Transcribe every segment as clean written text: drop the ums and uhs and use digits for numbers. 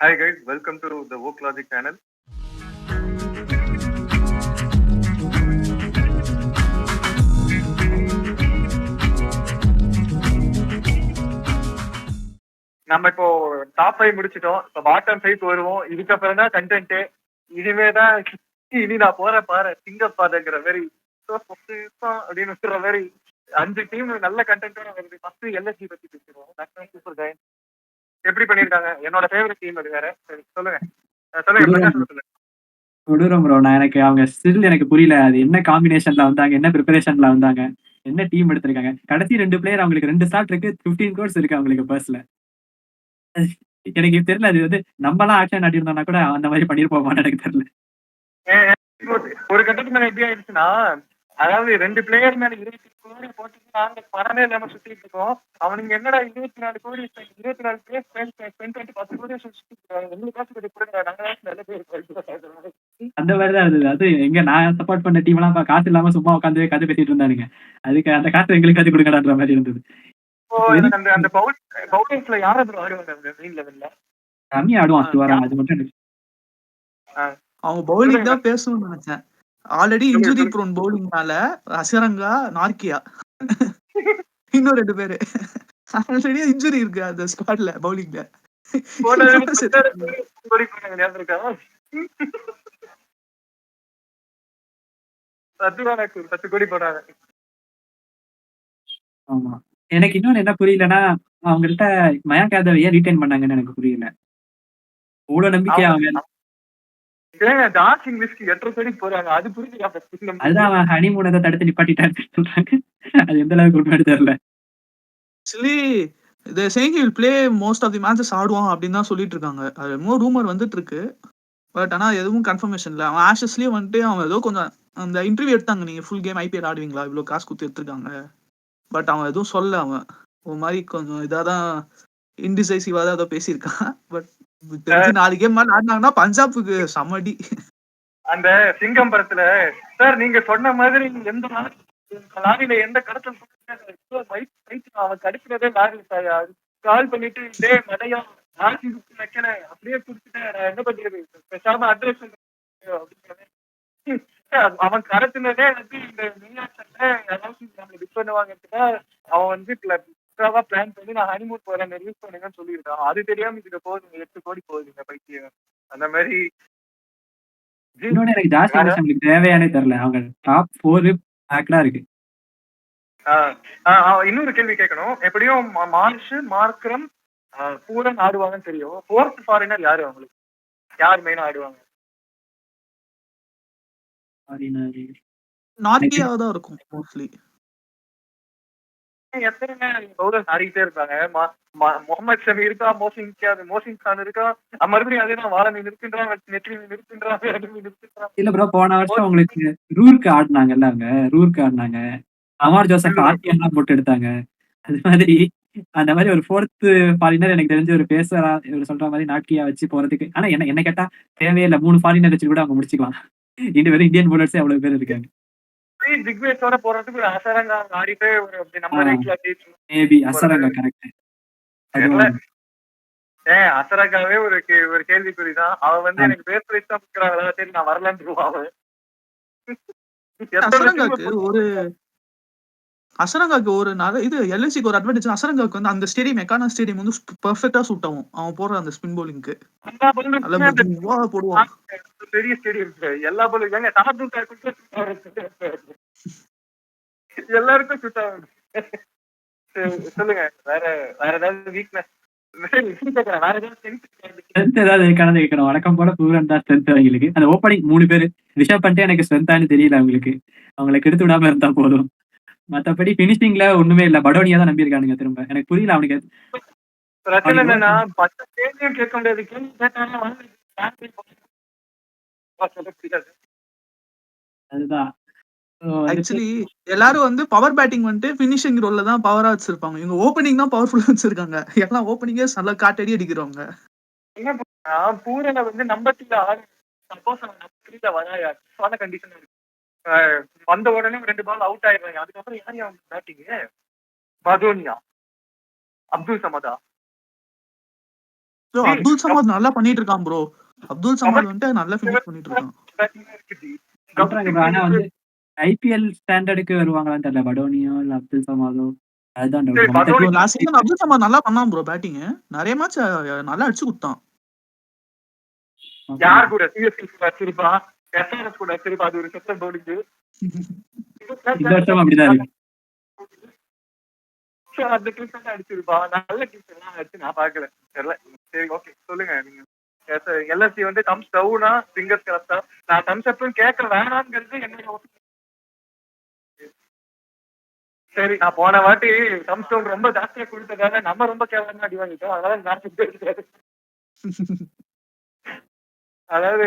Hi guys, welcome to the Woke Logic channel. நம்ம இப்போ top 5 முடிச்சிட்டோம். இப்போ பாட்டம் 5 வருவோம். இதுக்கப்புறம் தான் கண்டென்ட். இனிமே தான் இனி நான் போற பாரு சிங்கப்பாதங்கிற மாதிரி அப்படின்னு சொல்ற மாதிரி 5 டீம் நல்ல கண்டென்ட்டோட வருது. ஃபர்ஸ்ட் எல்எஸ்சி பத்தி பேசிடுவோம். சூப்பர் ஜெயின் எப்படி பண்ணிருக்காங்க? என்னோட ஃபேவரட் டீம் அது வேற. சரி, சொல்லுங்க சொல்லுங்க பிரகாஷ் சொல்லுங்க. கொடூரம் ப்ரோ. நான் அவங்க ஸ்டில் எனக்கு புரியல. அது என்ன காம்பினேஷன்ல வந்தாங்க? என்ன பிரிப்பரேஷன்ல வந்தாங்க? என்ன டீம் எடுத்திருக்காங்க? கடைசி 2 பிளேயர் அவங்களுக்கு 2 ஸ்டார்ட் இருக்கு. 15 கோர்ஸ் இருக்கு அவங்களுக்கு பர்ஸ்ல. எனக்கு இது தெரியல. அது வந்து நம்மலாம் ஆக்ஷன் ஆடிருந்தோம்னா கூட அந்த மாதிரி பண்ணிருப்போமான்னு எனக்கு தெரியல. ஒரு கட்டத்துக்கு மேல எப்படி ஆயிடுச்சுன்னா, அதாவது 2 பிளேயர் மேல 20 கோடி போட்டு நாங்க பணமே இல்லாம சுத்திட்டு இருக்கோம். அவனுங்க என்னடா 24 கோடி 24 பேர் ஸ்பெண்ட் பண்ணிட்டு 10 கோடி சுத்திட்டு இருக்காங்க. எங்களுக்கு காசு கட்டி கொடுங்க, நாங்க நல்ல பேர் அந்த மாதிரி தான் இருந்தது. அது எங்க நான் சப்போர்ட் பண்ண டீம் எல்லாம் காசு இல்லாம சும்மா உட்காந்து கதை பேசிட்டு இருந்தானுங்க. அதுக்கு அந்த காசு எங்களுக்கு கத்து கொடுக்கலான்ற மாதிரி இருந்தது. அந்த அந்த பவுலிங்ஸ்ல யார் அது ஆடுவாங்க அந்த மெயின் லெவல்ல? ரம்மி ஆடுவான் வராங்க. அது மட்டும் எனக்கு அவங்க பவுலிங் தான் பேசணும்னு நினைச்சேன். ஆல்ரெடி இன்ஜுரி ப்ரோன் பவுலிங்னால அசரங்கா, நார்கியா இன்னும் 2 பேரு ஆல்ரெடி இன்ஜுரி இருக்கு அந்த ஸ்குவாட்ல பவுலிங்ல. ஆமா. எனக்கு இன்னொன்னு என்ன புரியலன்னா, அவங்கள்ட்ட மயாங்க் யாதவ் ஏன் ரீட்டைன் பண்ணாங்கன்னு எனக்கு புரியல. அவ்வளவு நம்பிக்கை அவங்க அதுதான் அவன் ஹனிமூனை தடுத்து நிப்பாட்டிட்டான்னு சொல்றாங்க. அது எந்த அளவுக்கு உண்மைன்னு தெரியல. Actually the saying he will play most of the matches ஆடுவான் அப்படின்னு தான் சொல்லிட்டு இருக்காங்க. அது இன்னும் ரூமர் வந்துட்டு இருக்கு. பட் ஆனா எதுவும் கன்ஃபர்மேஷன் இல்ல. அவன் ஆஷஸ்லயே வந்துட்டு அவன் ஏதோ கொஞ்சம் அந்த இன்டர்வியூ எடுத்தாங்க. நீங்க ஃபுல் கேம் ஐபிஎல் ஆடுவீங்களா? இவ்வளவு காசு கொடுத்து எடுத்திருக்காங்க. பட் அவன் எதுவும் சொல்ல அவன் ஒரு மாதிரி கொஞ்சம் இதாதான் இன்டிசைசிவா தான் ஏதோ பேசியிருக்கான். பட் தெரிஞ்சு 4 கேம் மாதிரி ஆடினாங்கன்னா பஞ்சாபுக்கு சமடி. அந்த சிங்கம் படத்துல சார் நீங்க சொன்ன மாதிரி எந்த லாரியில எந்த கடத்தல் அவன் கடிக்கிறதே லாரி கால் பண்ணிட்டு டே மடையா ஆட்சி வைக்கல அப்படியே குடுத்துட்டேன் நான் என்ன பண்றது பேசாம அட்ரஸ் அவன் கடத்தினதே வந்து இந்த நியூயார்க்ல யாராவது டிஸ் பண்ணுவாங்கன்னு அவன் வந்து பிளான் பண்ணி நான் ஹனிமூன் போறேன் ரிலீஸ் பண்ணுங்கன்னு சொல்லியிருக்கான். அது தெரியாம இதுல போகுதுங்க 8 கோடி போகுதுங்க பைத்தியம். அந்த மாதிரி இன்னொன்னு எனக்கு ஜாஸ்தி நம்மளுக்கு தேவையானே தெரியல. அவங்க டாப் 4 பேக்டா இருக்கு. இன்னொரு கேள்வி கேட்கணும். எப்படியும் மார்ஷ், மார்க்ரம், பூரன் ஆடுவாங்கன்னு தெரியும். 4th ஃபாரினர் யாரு அவங்களுக்கு? யார் மெயினா ஆடுவாங்க? நார்கியாவா தான் இருக்கும் மோஸ்ட்லி. எத்தனை பவுலர்ஸ் ஆடிக்கிட்டே இருக்காங்க. முகமது ஷமி இருக்கா, மோசின் கான் இருக்கா, மறுபடியும் அதே தான் வாழை நிற்கின்றான், நெற்றி நிற்கின்றான். இல்ல ப்ரோ, போன வருஷம் உங்களுக்கு ரூர்க்கு ஆடினாங்கல்ல அவங்க. ரூர்க்கு ஆடினாங்க. அமர் ஜோசப் ஆர்டிஎல்லாம் போட்டு எடுத்தாங்க. அது மாதிரி அந்த மாதிரி ஒரு 4th ஃபாரினர் எனக்கு தெரிஞ்ச ஒரு பேசரா இவர் சொல்ற மாதிரி நாட்கியா வச்சு போறதுக்கு. ஆனா என்ன கேட்டா தேவையே இல்ல. 3 ஃபாரினர் வச்சு கூட அவங்க முடிச்சுக்கலாம். இது வெறும் இந்தியன் பவுலர்ஸே அவ்வளவு பேர் இருக்காங்க. திக்வேஷோட போறதுக்கு அசரங்கா ஆடிட்டு ஒரு நம்பர் மேபி அசரங்கா கரெக்ட். அசரங்காவே ஒரு கேள்விக்குறிதான். அவன் வந்து எனக்கு பேர் பிரைஸ் தான் கொடுக்குறாங்களா, சரி நான் வரலன்னு அவன். அசரங்காக்கு ஒரு இது எல்என்சிக்கு ஒரு அட்வான்டேஜ். அசரங்காக்கு வந்து அந்த ஸ்டேடியம் மெக்கானா ஸ்டேடியம் வந்து பெர்ஃபெக்ட்டா சூட் ஆகும். அவன் போடுற அந்த ஸ்பின் பவுலிங்க்கு போடுவான். பெரிய ஸ்டேடியம் எல்லா பவுலிங் எல்லாருக்கும் சூட் ஆகும். சொல்லுங்க வேற ஏதாவது வீக்னஸ் வழக்கம் போல பூரன் தான் ஸ்ட்ரென்த் அவங்களுக்கு. அந்த ஓப்பனிங் 3 பேரு ரிஷப் பண்ணிட்டு எனக்கு ஸ்ட்ரென்த்தானு தெரியல அவங்களுக்கு. அவங்களை கெடுத்து விடாம இருந்தா போதும். மத்தபடி பினிஷிங்ல ஒண்ணுமே இல்ல. படோனியா தான் நம்பி இருக்கானுங்க திரும்ப. எனக்கு புரியல அவனுக்கு. பிரச்சனை என்னன்னா 10 கேள்வியும் கேட்க முடியாது. கேள்வி கேட்டாலும் அதுதான் ஆக்சுவலி எல்லாரும் வந்து பவர் பேட்டிங் வந்துட்டு பினிஷிங் ரோல்ல தான் பவரா வச்சிருப்பாங்க. இவங்க ஓப்பனிங் தான் பவர்ஃபுல்லா வச்சிருக்காங்க. எல்லாம் ஓப்பனிங்கே நல்லா காட்டடி அடிக்கிறவங்க. என்ன பூரனை வந்து நம்பர் ஆறு சப்போஸ் நம்பர் வராத கண்டிஷன் இருக்கு. வந்த உடனே 2 பால் அவுட் ஆயிடுறாங்க. அதுக்கப்புறம் யார் அவங்க பேட்டிங்? பதோனியா, அப்துல் சமதா, ப்ரோ டேய், அப்துல் சமாத் நல்லா பண்ணிட்டு இருக்கான் ப்ரோ. அப்துல் சமாத் வந்துட்டு நல்லா ஃபினிஷ் பண்ணிட்டு இருக்கான். பண்றாங்க ப்ரோ. ஆனா வந்து ஐபிஎல் ஸ்டாண்டர்டுக்கு வருவாங்களான்னு தெரியல. படோனியோ இல்ல அப்துல் சமாதோ. அதுதான் சரி, டவுட். மத்த Badoni bro last season Abdul Samad நல்லா பண்ணான் ப்ரோ பேட்டிங். நிறைய மேட்ச் நல்லா அடிச்சு குடுத்தான். யார் கூட சிஎஸ்கே கூட அடிச்சிருப்பான், எஸ்ஆர்எஸ் கூட அடிச்சிருப்பான். அது ஒரு செத்த பவுலிங். இந்த வருஷம் அப்படிதான் இருக்கு. அந்த கிரிக்கெட் அடிச்சிருப்பான். நல்ல கிரிக்கெட் அடிச்சு நான் பாக்கல, தெரியல. சரி, ஓகே, சொல்லுங்க நீங்க. எல்எஸ்சி வந்து தம்ஸ் டவுனா ஃபிங்கர்ஸ் கிராஸ்டா? நான் தம்ஸ் அப்னு கேட்க வேணாம்ங்கிறது என்னோட opinion. சரி, நான் போன வாட்டி தம்ஸ் டவுன் ரொம்ப ஜாஸ்தியா கொடுத்ததால நம்ம ரொம்ப கேவலமா அடி வாங்கிட்டோம். அதனால நான் இருக்காது. அதாவது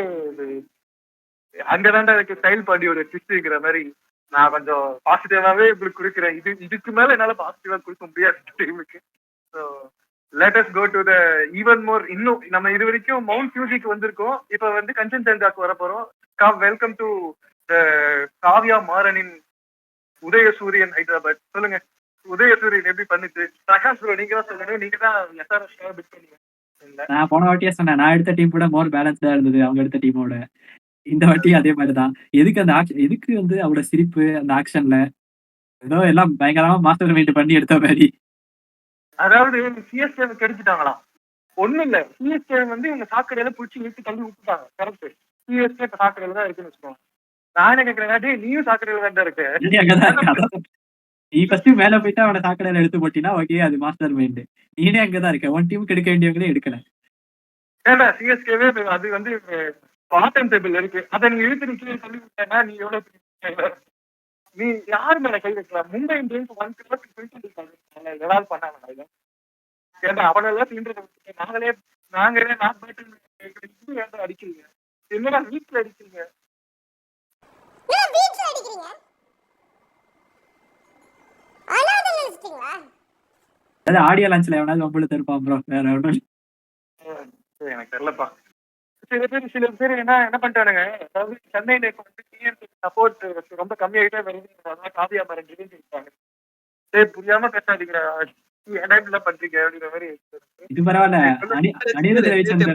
அங்கதான்டா எனக்கு ஸ்டைல் பாண்டியோட ட்விஸ்ட்ங்கிற மாதிரி நான் கொஞ்சம் பாசிட்டிவாவே உங்களுக்கு கொடுக்குறேன். இதுக்கு மேல என்னால பாசிட்டிவா கொடுக்க முடியாது டீமுக்கு. So let us go to the even more. இன்னும் நம்ம இது வரைக்கும் மவுண்ட் ஃபியூஜிக்கு வந்திருக்கோம். இப்ப வந்து கஞ்சன் ஜங்காக்கு வர போறோம். வெல்கம் டு காவ்யா மாறனின் உதயசூரியன் ஹைதராபாத். சொல்லுங்க, உதயசூரியன் எப்படி பண்ணுச்சு? பிரகாஷ் ப்ரோ, நீங்க தான் சொல்லணும். நீங்க தான் எஸ்ஆர்எஸ் பிட் பண்ணீங்க. நான் போன வாட்டியே சொன்னேன், நான் எடுத்த டீம் கூட மோர் பேலன்ஸ்டா இருந்தது அவங்க எடுத்த டீமோட. இந்த வாட்டி அதே மாதிரிதான். எதுக்கு அந்த எதுக்கு வந்து அவரோட சிரிப்பு அந்த ஆக்ஷன்ல ஏதோ எல்லாம் பயங்கரமா மாஸ்டர் மைண்ட் பண்ணி எடுத்த மாதிரி. அதாவது சிஎஸ்கே கெடுத்துட்டாங்களாம். ஒண்ணும் இல்ல, சிஎஸ்கே வந்து இவங்க சாக்கடையில புடிச்சு இழுத்து தள்ளி விட்டுட்டாங்க. கரெக்ட், சிஎஸ்கே இப்ப சாக்கடையில தான் இருக்குன்னு வச்சுக்கோங்க. நானே கேட்கிறேன், நீயும் சாக்கடையில தான் இருக்கு. நீ அங்கதான் இருக்க. நீ ஃபர்ஸ்ட் மேல போயிட்டு அவனை சாக்கடையில எடுத்து போட்டினா ஓகே, அது மாஸ்டர் மைண்ட். நீனே அங்கதான் இருக்க. ஒன் டீமுக்கு எடுக்க வேண்டியவங்களே எடுக்கல. ஏன்னா சிஎஸ்கேவே அது வந்து பாட்டம் டேபிள் இருக்கு. அதை நீ இழுத்து நிக்க தள்ளி விட்டேன்னா நீ எவ்வளவு, நீ யாரு மேல கை வைக்கலாம்? மும்பை இந்தியன்ஸ் 1 crore ஏதாவது பண்ணாங்க. ஏன்னா அவனெல்லாம் தீண்டுறது நாங்களே அடிக்கிறீங்க. என்னடா வீட்டுல அடிக்கிறீங்க? அதாவது ஆடியோ லான்ச்ல எவனாவது வம்புல இருப்பான் ப்ரோ, வேற ஒன்றும் எனக்கு தெரியலப்பா. சில பேர் என்ன பண்ணிட்டானுங்க, அதாவது சென்னையில இப்ப வந்து டிஎன்சி சப்போர்ட் ரொம்ப கம்மியாயிட்டே வருது. அதெல்லாம் காவியா மாறன் இருக்காங்க. சரி, புரியாம பேசாதீங்க, என்ன இப்படிலாம் பண்றீங்க அப்படிங்கிற மாதிரி. இது பரவாயில்ல. அனிருத் ரவிச்சந்தர்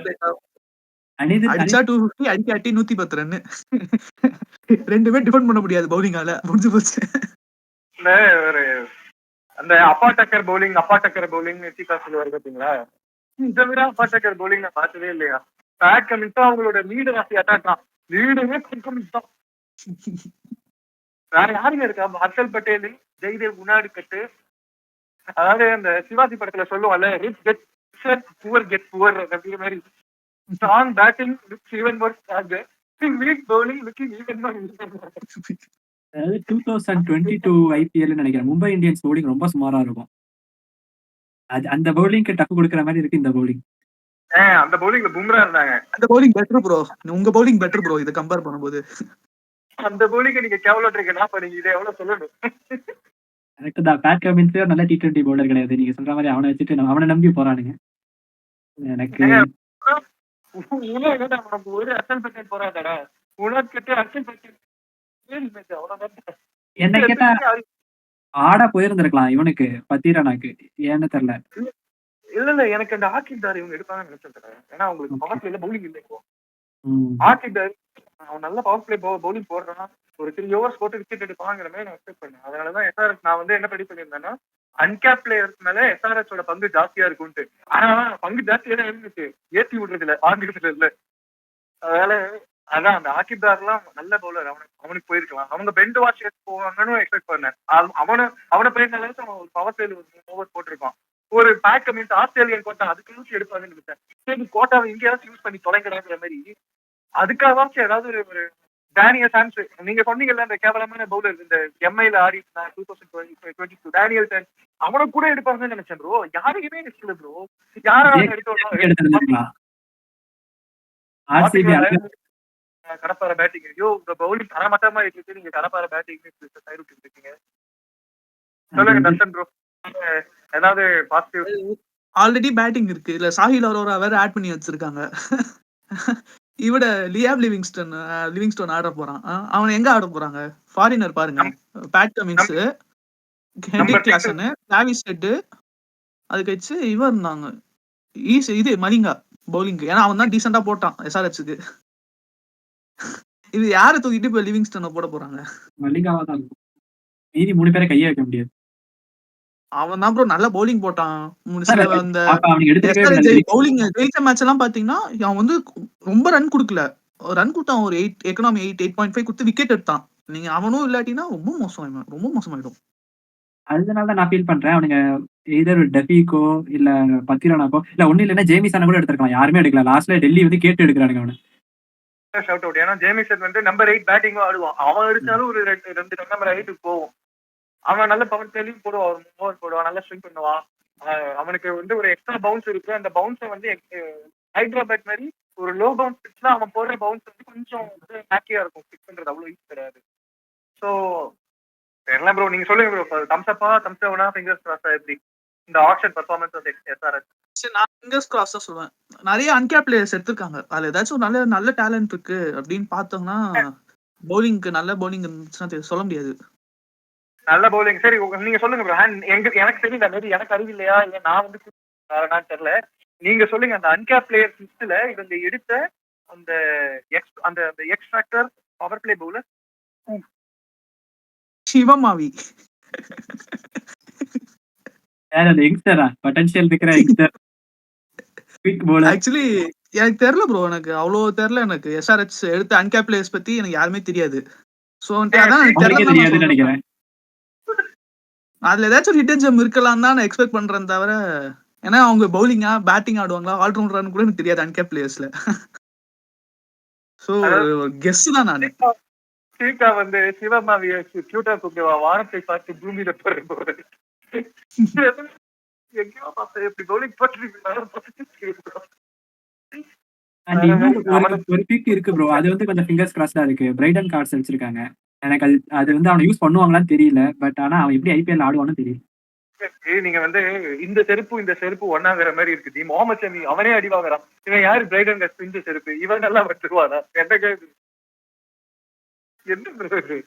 அடிச்சா 250, அடிக்காட்டி 110 ரன். ரெண்டுமே டிஃபெண்ட் பண்ண முடியாது பவுலிங்கால. முடிஞ்சு போச்சு. ஒரு அந்த அப்பா டக்கர் பவுலிங் சீக்கா சொல்லுவாரு பாத்தீங்களா? இந்த விட அப்பா டக்கர் பவுலிங் நான் பார்த்ததே இல்லையா? பேட் கமின்ஸ் தான் அவங்களோட லீடு ராசி அட்டாக் தான். லீடுமே கமின்ஸ் தான். வேற யாருங்க இருக்கா? ஹர்ஷல் பட்டேல், ஜெய்தேவ் உனாடிக்கட்டு. அதாவது அந்த சிவாஜி படத்துல சொல்லுவாங்கல்ல, rich get poor get poor அப்படிங்கிற மாதிரி. Strong batting looks even more strong, week bowling looking even more. அதாவது 2022 ஐபிஎல் நினைக்கிறேன், மும்பை இந்தியன்ஸ் பவுலிங் ரொம்ப சுமாரா இருக்கும். அது அந்த பவுலிங்க்கு டஃப் கொடுக்குற மாதிரி இருக்கு இந்த பவுலிங். அந்த பவுலிங்ல பும்ரா இருந்தாங்க. அந்த பவுலிங் பெட்டர் ப்ரோ. உங்க பவுலிங் பெட்டர் ப்ரோ இத கம்பேர் பண்ணும்போது. அந்த பவுலிங்க நீங்க கேவலட்றீங்கன்னா அப்ப நீங்க இதை எவ்வளவு சொல்லணும்? கரெக்ட் தான். பேட் கமின்ஸ் நல்ல T20 பவுலர் கிடையாது. நீங்க சொல்ற மாதிரி அவனை வச்சுட்டு அவனை நம்பி போறானுங்க. எனக்கு நமக்கு ஒரு அசல் பட்ஜெட் போறாடா உனக்கு அசல் பட்ஜெட். என்ன கேட்டா ஆடா போயிருந்திருக்கலாம் இவனுக்கு, பத்திரனாக்கு. ஏன்னு தெரியல. இல்ல எனக்கு அந்த ஆக்கிட்டார் இவங்க எடுப்பாங்கன்னு நினைச்சிருக்கேன். ஏன்னா அவங்களுக்கு பவர் பிளேல பவுலிங் இல்லை இப்போ. ஆக்கிட்டார் அவன் நல்ல பவர் பிளே பவுலிங் போடுறான். ஒரு 3 overs போட்டு விக்கெட் எடுப்பாங்கிற மாதிரி நான் எக்ஸ்பெக்ட் பண்ணேன். அதனாலதான் எஸ்ஆர்எஸ் நான் வந்து என்ன ப்ரெடிக்ட் பண்ணியிருந்தேன்னா, அன்கேப் பிளேயர்ஸ் மேல எஸ்ஆர்எஸோட பங்கு ஜாஸ்தியா இருக்கும்ட்டு. ஆனா பங்கு ஜாஸ்தியா தான் இருந்துச்சு, ஏற்றி விடுறதுல ஆங்கிலத்துல இல்ல. அதனால அதான் அந்த ஆக்கிப்தார் எல்லாம் நல்ல பவுலர். அவனுக்கு போயிருக்கலாம். அவங்க பெண்ட் வாஷ் போவாங்கன்னு எக்ஸ்பெக்ட் பண்ணேன். அவனை போயிருந்த அளவுக்கு அவன் ஒரு பவர் பிளேல ஒரு ஓவர் போட்டிருப்பான். ஒரு பேக் மீன்ஸ் ஆஸ்திரேலியன் கோட்டா அதுக்கு யூஸ் எடுப்பாங்கன்னு நினைச்சேன். சரி, கோட்டாவை இங்கேயாச்சும் யூஸ் பண்ணி தொலைங்கிறாங்கிற மாதிரி அதுக்காகவாச்சும் ஏதாவது ஒரு டேனியல் சான்ஸ். நீங்க சொன்னீங்கல்ல அந்த கேவலமான பவுலர் இந்த எம்ஐல ஆடி 2022 டேனியல் சான்ஸ், அவனை கூட எடுப்பாங்கன்னு நினைச்சேன் ப்ரோ. யாரையுமே எடுக்கல ப்ரோ. யாராவது எடுத்தோம் கடப்பார பேட்டிங். ஐயோ உங்க பவுலிங் தரமட்டமா இருக்கு, நீங்க கடப்பார பேட்டிங் இருக்கீங்க. சொல்லுங்க தர்ஷன் ப்ரோ, ஏதாவது பாசிட்டிவ்? ஆல்ரெடி பேட்டிங் இருக்கு. இல்ல சாஹில் அரோரா வேற ஆட் பண்ணி வச்சிருக்காங்க. இவட லியாம் லிவிங்ஸ்டோன் ஆட போறான். அவன் எங்க ஆட போறாங்க? ஃபாரினர் பாருங்க. Pat Cummins, Henry Klaasen, Travis head, அதுக்கு வச்சு இவன் இருந்தாங்க. இது மலிங்கா பவுலிங். ஏன்னா அவன் தான் டீசெண்டா போட்டான் எஸ்ஆர்ஹெச்சுக்கு. இது யார தூக்கிட்டு இப்ப லிவிங்ஸ்டனை போட போறாங்க? மல்லிகாவா தான் இருக்கும். மீதி 3 பேரை கையே வைக்க முடியாது. அவன் தான் ப்ரோ நல்ல பவுலிங் போட்டான். சில அந்த அப்ப அவனுக்கு எடுத்துக்கவே எஸ்ஆர்ஹெச் கூடாது. பவுலிங் ஜெயிச்ச மேட்ச் எல்லாம் பாத்தீங்கன்னா அவன் வந்து ரொம்ப ரன் குடுக்கல. ரன் குடுத்தான் ஒரு 8 எக்கனாமி 8.5 குடுத்து விக்கெட் எடுத்தான். நீங்க அவனும் இல்லாட்டினா ரொம்ப மோசமாயிடும். அதனால தான் நான் ஃபீல் பண்றேன். அவனுங்க எய்தர் டெஃபிக்கோ இல்ல பத்திரானாக்கோ இல்ல ஒண்ணும் இல்லன்னா ஜேமிசன கூட எடுத்திருக்கலாம். யாருமே எடுக்கல. லாஸ்ட்ல டெல்லி வந்து கேட்டு எடுக்குறானுங்க அவன. Shout out. ஏன்னா ஜேமிசன் வந்து நம்பர் 8 பேட்டிங்கும் ஆடுவான். அவன் அடிச்சாலும் ஒரு 2 ரன் நம்பர் 8க்கு போகும். அவன் நல்ல பவர் பிளேலையும் போடுவான், ஒரு ஓவர் போடுவான், நல்லா ஸ்விங் பண்ணுவான். அவனுக்கு வந்து ஒரு எக்ஸ்ட்ரா பவுன்ஸ் இருக்கு. அந்த பவுன்ஸை வந்து ஹைதராபாத் மாதிரி ஒரு லோ பவுன்ஸ் பிட்ச்ல அவன் போடுற பவுன்ஸ் வந்து கொஞ்சம் ஹேக்கியா இருக்கும். பிக் பண்றது அவ்வளவு ஈஸி கிடையாது. ஸோ தெரியல ப்ரோ, நீங்க சொல்லுங்க ப்ரோ. தம்ஸ் அப்பா தம்ஸ் டவுனா ஃபிங்கர்ஸ் கிராஸா எப்படி இந்த ஆக்ஷன் பெர்ஃபார்மன்ஸ் ஆஃப் எஸ்ஆர்எச்? சரி, நான் ஃபிங்கர்ஸ் கிராஸ் தான் சொல்லுவேன். நிறைய அன்கேப் பிளேயர்ஸ் எடுத்திருக்காங்க. அதுல ஏதாச்சும் நல்ல நல்ல டேலண்ட் இருக்கு அப்படின்னு பார்த்தோம்னா பவுலிங்க்கு நல்ல பவுலிங் இருந்துச்சுன்னா சொல்ல முடியாது. நல்ல பவுலிங் சரி நீங்க சொல்லுங்க ப்ரோ. எனக்கு தெரியல, மேபி எனக்கு அறிவு இல்லையா இல்ல நான் வந்து தெரியல. நீங்க சொல்லுங்க அந்த அன்கேப் பிளேயர்ஸ் லிஸ்ட்ல இவங்க எடுத்த அந்த அந்த X factor power play bowler Shivam Mavi. யார் அந்த யங்ஸ்டரா? பொட்டன்ஷியல் இருக்கிற யங்ஸ்டர். Quick bowler. ஆக்சுவலி எனக்கு தெரியல ப்ரோ. எனக்கு அவ்வளவு தெரியல. எனக்கு எஸ்ஆர்ஹெச் எடுத்த அன்கேப் பிளேயர்ஸ் பத்தி எனக்கு யாருமே தெரியாது. சோ அதான் எனக்கு அவங்களுக்கே தெரியாதுன்னு நினைக்கிறேன். அதுல ஏதாச்சும் ஹிடன் ஜெம் இருக்கலாம் தான் நான் எக்ஸ்பெக்ட் பண்றேன் தவிர, ஏன்னா அவங்க பவுலிங்கா பேட்டிங் ஆடுவாங்களா ஆல்ரவுண்டர்னு கூட எனக்கு தெரியாது அன்கேப் பிளேயர்ஸ்ல. சோ கெஸ் தான் நானு. சீக்கா வந்து சிவமாவிய கியூட்டா கூப்பிடுவா, வானத்தை பார்த்து பூமியில போற எங்கேயோ பார்த்து எப்படி பவுலிங் அண்ட் இன்னும் ஒரு பிக் இருக்கு ப்ரோ. அது வந்து கொஞ்சம் ஃபிங்கர்ஸ் கிராஸ்டா இருக்கு. பிரைடன் கார்ட்ஸ் வச்சிருக்காங்க. எனக்கு அது வந்து அவனை யூஸ் பண்ணுவாங்களான்னு தெரியல. பட் ஆனா அவன் எப்படி ஐபிஎல் ஆடுவான்னு தெரியும். நீங்க வந்து இந்த செருப்பு ஒன்னாகிற மாதிரி இருக்குது. முகமது ஷமி அவனே அடி வாங்குறான். இவன் யாரு பிரைடன் கார்ட்ஸ் இந்த செருப்பு இவன் நல்லா வச்சிருவானா? என்ன ப்ரோ?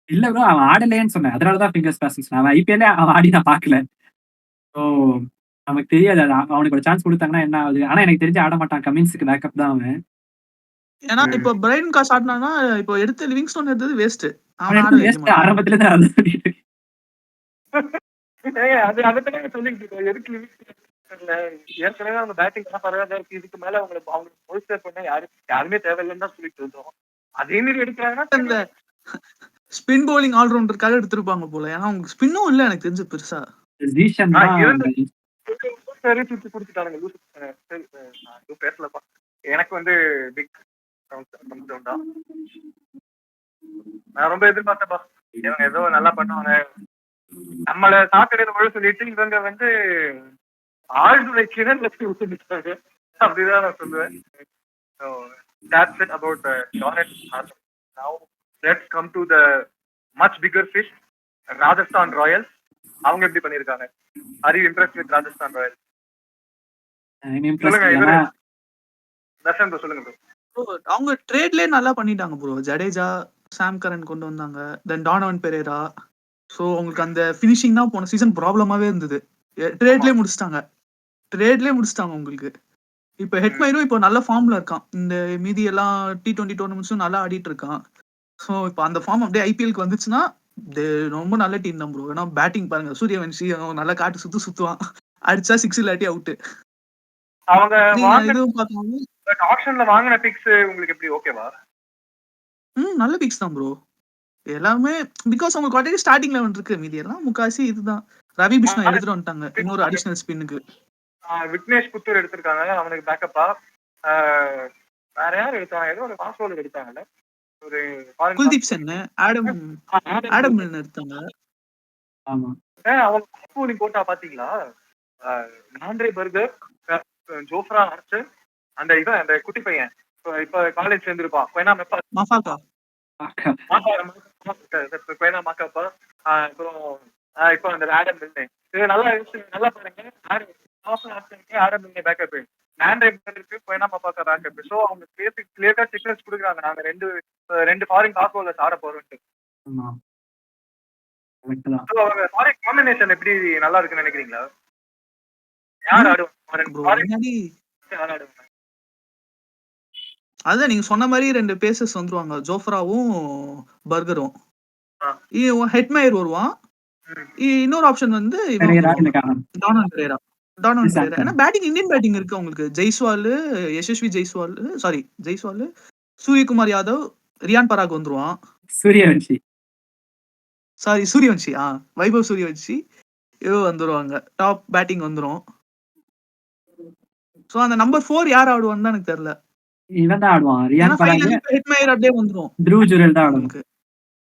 இல்ல ப்ரோ, அவன் ஆடலையேன்னு சொன்னேன். அதனாலதான் ஃபிங்கர்ஸ் கிராஸ். அவன் ஐபிஎல்ல அவன் ஆடி நான் பாக்கல. ஸோ நமக்கு தெரியாது. அது அவனுக்கு ஒரு சான்ஸ் கொடுத்தாங்கன்னா என்ன ஆகுது. ஆனா எனக்கு தெரிஞ்சு ஆட மாட்டான். கமின்ஸுக்கு பேக்கப் தான் அவன். ஏன்னா இப்ப பிரைடன் கார்ட்ஸ் ஆடினானா இப்போ எடுத்து லிவிங்ஸ்டோன் எடுத்தது வேஸ்ட். அவன் எடுத்து வேஸ்ட். ஆரம்பத்துல தான் அதை சொல்லிட்டு அதைத்தான் சொல்லிட்டு இருக்கோம். எதுக்கு ஏற்கனவே அவங்க பேட்டிங் பரவாயில்ல இருக்கு. இதுக்கு மேல அவங்களுக்கு போல்ஸ்டர் பண்ண யாருமே தேவையில்லைன்னு தான் சொல்லிட்டு இருந்தோம். அதே மாதிரி எடுக்கிறாங்கன்னா இந்த ஸ்பின் பவுலிங் ஆல்ரவுண்டருக்காக எடுத்திருப்பாங்க போல. ஏன்னா அவங்க ஸ்பின்னும் இல்ல எனக்கு தெரிஞ்சு பெருசா. ஜீஷன் தான் சுத்தி கொடுத்துட்டானுங்க. பேசலப்பா. எனக்கு வந்து பிக் தான் நான் ரொம்ப எதிர்பார்த்தப்பா. இவங்க ஏதோ நல்லா பண்ணுவாங்க, நம்மள சாக்கடையில விழ சொல்லிட்டு இவங்க வந்து ஆழ்துளை கிணறுல விட்டுட்டாங்க. அப்படிதான் நான் சொல்லுவேன். So that's it about Torrent. Now let's come to the much bigger fish, Rajasthan Royals. அவங்க எப்படி பண்ணிருக்காங்க? Are you impressed with Rajasthan Royals? Darshan bro சொல்லுங்க ப்ரோ. அவங்க ட்ரேட்லயே நல்லா பண்ணிட்டாங்க ப்ரோ. ஜடேஜா, சாம் கரன் கொண்டு வந்தாங்க. தென் டானவன் பெரேரா. சோ உங்களுக்கு அந்த ஃபினிஷிங் தான் போன சீசன் ப்ராப்ளமாவே இருந்தது. ட்ரேட்லயே முடிச்சிட்டாங்க உங்களுக்கு. இப்ப ஹெட்மைரும் இப்போ நல்ல ஃபார்ம்ல இருக்கான். இந்த மீதி எல்லாம் T20 டோர்னமெண்ட்ஸும் நல்லா ஆடிட்டு இருக்கான். சோ இப்போ அந்த ஃபார்ம் அப்படியே ஐபிஎல்க்கு வந்துச்சுன்னா ரொம்ப நல்ல டீம் தான் ப்ரோ. ஏன்னா பேட்டிங் பாருங்க, சூரியவன்ஷி நல்லா காட்டு சுத்துவான். அடிச்சா 6 இல்லாட்டி அவுட். அவங்க இதுவும் பார்க்கணும். பட் ஆக்ஷன்ல வாங்கின பிக்ஸ் உங்களுக்கு எப்படி ஓகேவா? நல்ல பிக்ஸ் தான் ப்ரோ. எல்லாமே பிகாஸ் உங்களுக்கு ஆல்ரெடி ஸ்டார்டிங் லெவல் இருக்கு. மீதி எல்லாம் முக்காசி இதுதான். ரவி பிஷ்ணா எடுத்துட்டு வந்துட்டாங்க இன்னொரு அடிஷனல் ஸ்பின்னுக்கு. விக்னேஷ் புத்தூர் எடுத்திருக்காங்க அவனுக்கு பேக்கப்பா. வேற யாரும் எடுத்தாங்க? ஏதோ ஒரு ஃபாஸ்ட் பவுலர் எடுத்தாங்கல்ல, ஒரு குல்தீப் சென், ஆடம் மில்னர் எடுத்தாங்க. ஆமா, அவங்க நீ போட்டா பாத்தீங்களா? ஆண்ட்ரே பர்கர், ஜோஃப்ரா ஆர்ச்சர், அந்த இவன் அந்த குட்டி பையன் இப்ப காலேஜ் சேர்ந்திருப்பான். அப்புறம் இப்போ அந்த ஆடம் மில்னர். இது நல்லா நல்லா பாருங்க. ஆடம் மில்னர் பேக்கப், ஆண்ட்ரே பர்கருக்கு கொய்னா மஃபாக்கா பேக்கப். ஸோ அவங்க கிளியரா சிக்னல்ஸ் கொடுக்குறாங்க, நாங்க ரெண்டு ஃபாரின் ஃபாஸ்ட் பவுலர்ஸ் ஆட போறோம்ட்டு. காம்பினேஷன் எப்படி நல்லா இருக்குன்னு நினைக்கிறீங்களா? யார் ம். ஆடுவாங்க ப்ரோ ஃபாரின் முன்னாடி யார் ஆடுவாங்க அதான் நீங்க சொன்ன மாரி 2 பேசர்ஸ் வந்துருவாங்க. ஜோஃப்ராவும், பர்கரும். ஆ, ஹெட்மயர் வருவான். ம். இன்னொரு ஆப்ஷன் வந்து இவன் பெரேரா வந்துருவாங்க. இல்ல கானம். டானன் பெரேரா. டானன் சாம் பெரேரா. ஏன்னா கரன். பேட்டிங் இந்தியன் பேட்டிங் இருக்கு அவங்களுக்கு. ஜெய்ஸ்வால், யசஸ்வி ஜெய்ஸ்வால் சாரி ஜெய்ஸ்வால், சூரியகுமார் யாதவ், ரியான் பராக் வந்துருவான். சூரியவன்ஷி. சாரி சூரியவன்ஷி. வைபவ் சூரியவன்ஷி. வந்துருவாங்க. டாப் பேட்டிங் வந்துரும். சோ அந்த நம்பர் 4 யார் ஆடுவான்னு தான் எனக்கு தெரியல. இவன் தான் ஆடுவான். ஏன்னா ரியான் பராக், ஃபைனலி ஹெட்மயர் அப்படியே வந்துரும் த்ருவ் ஜுரல் தான் ஆடுவான். உங்களுக்கு.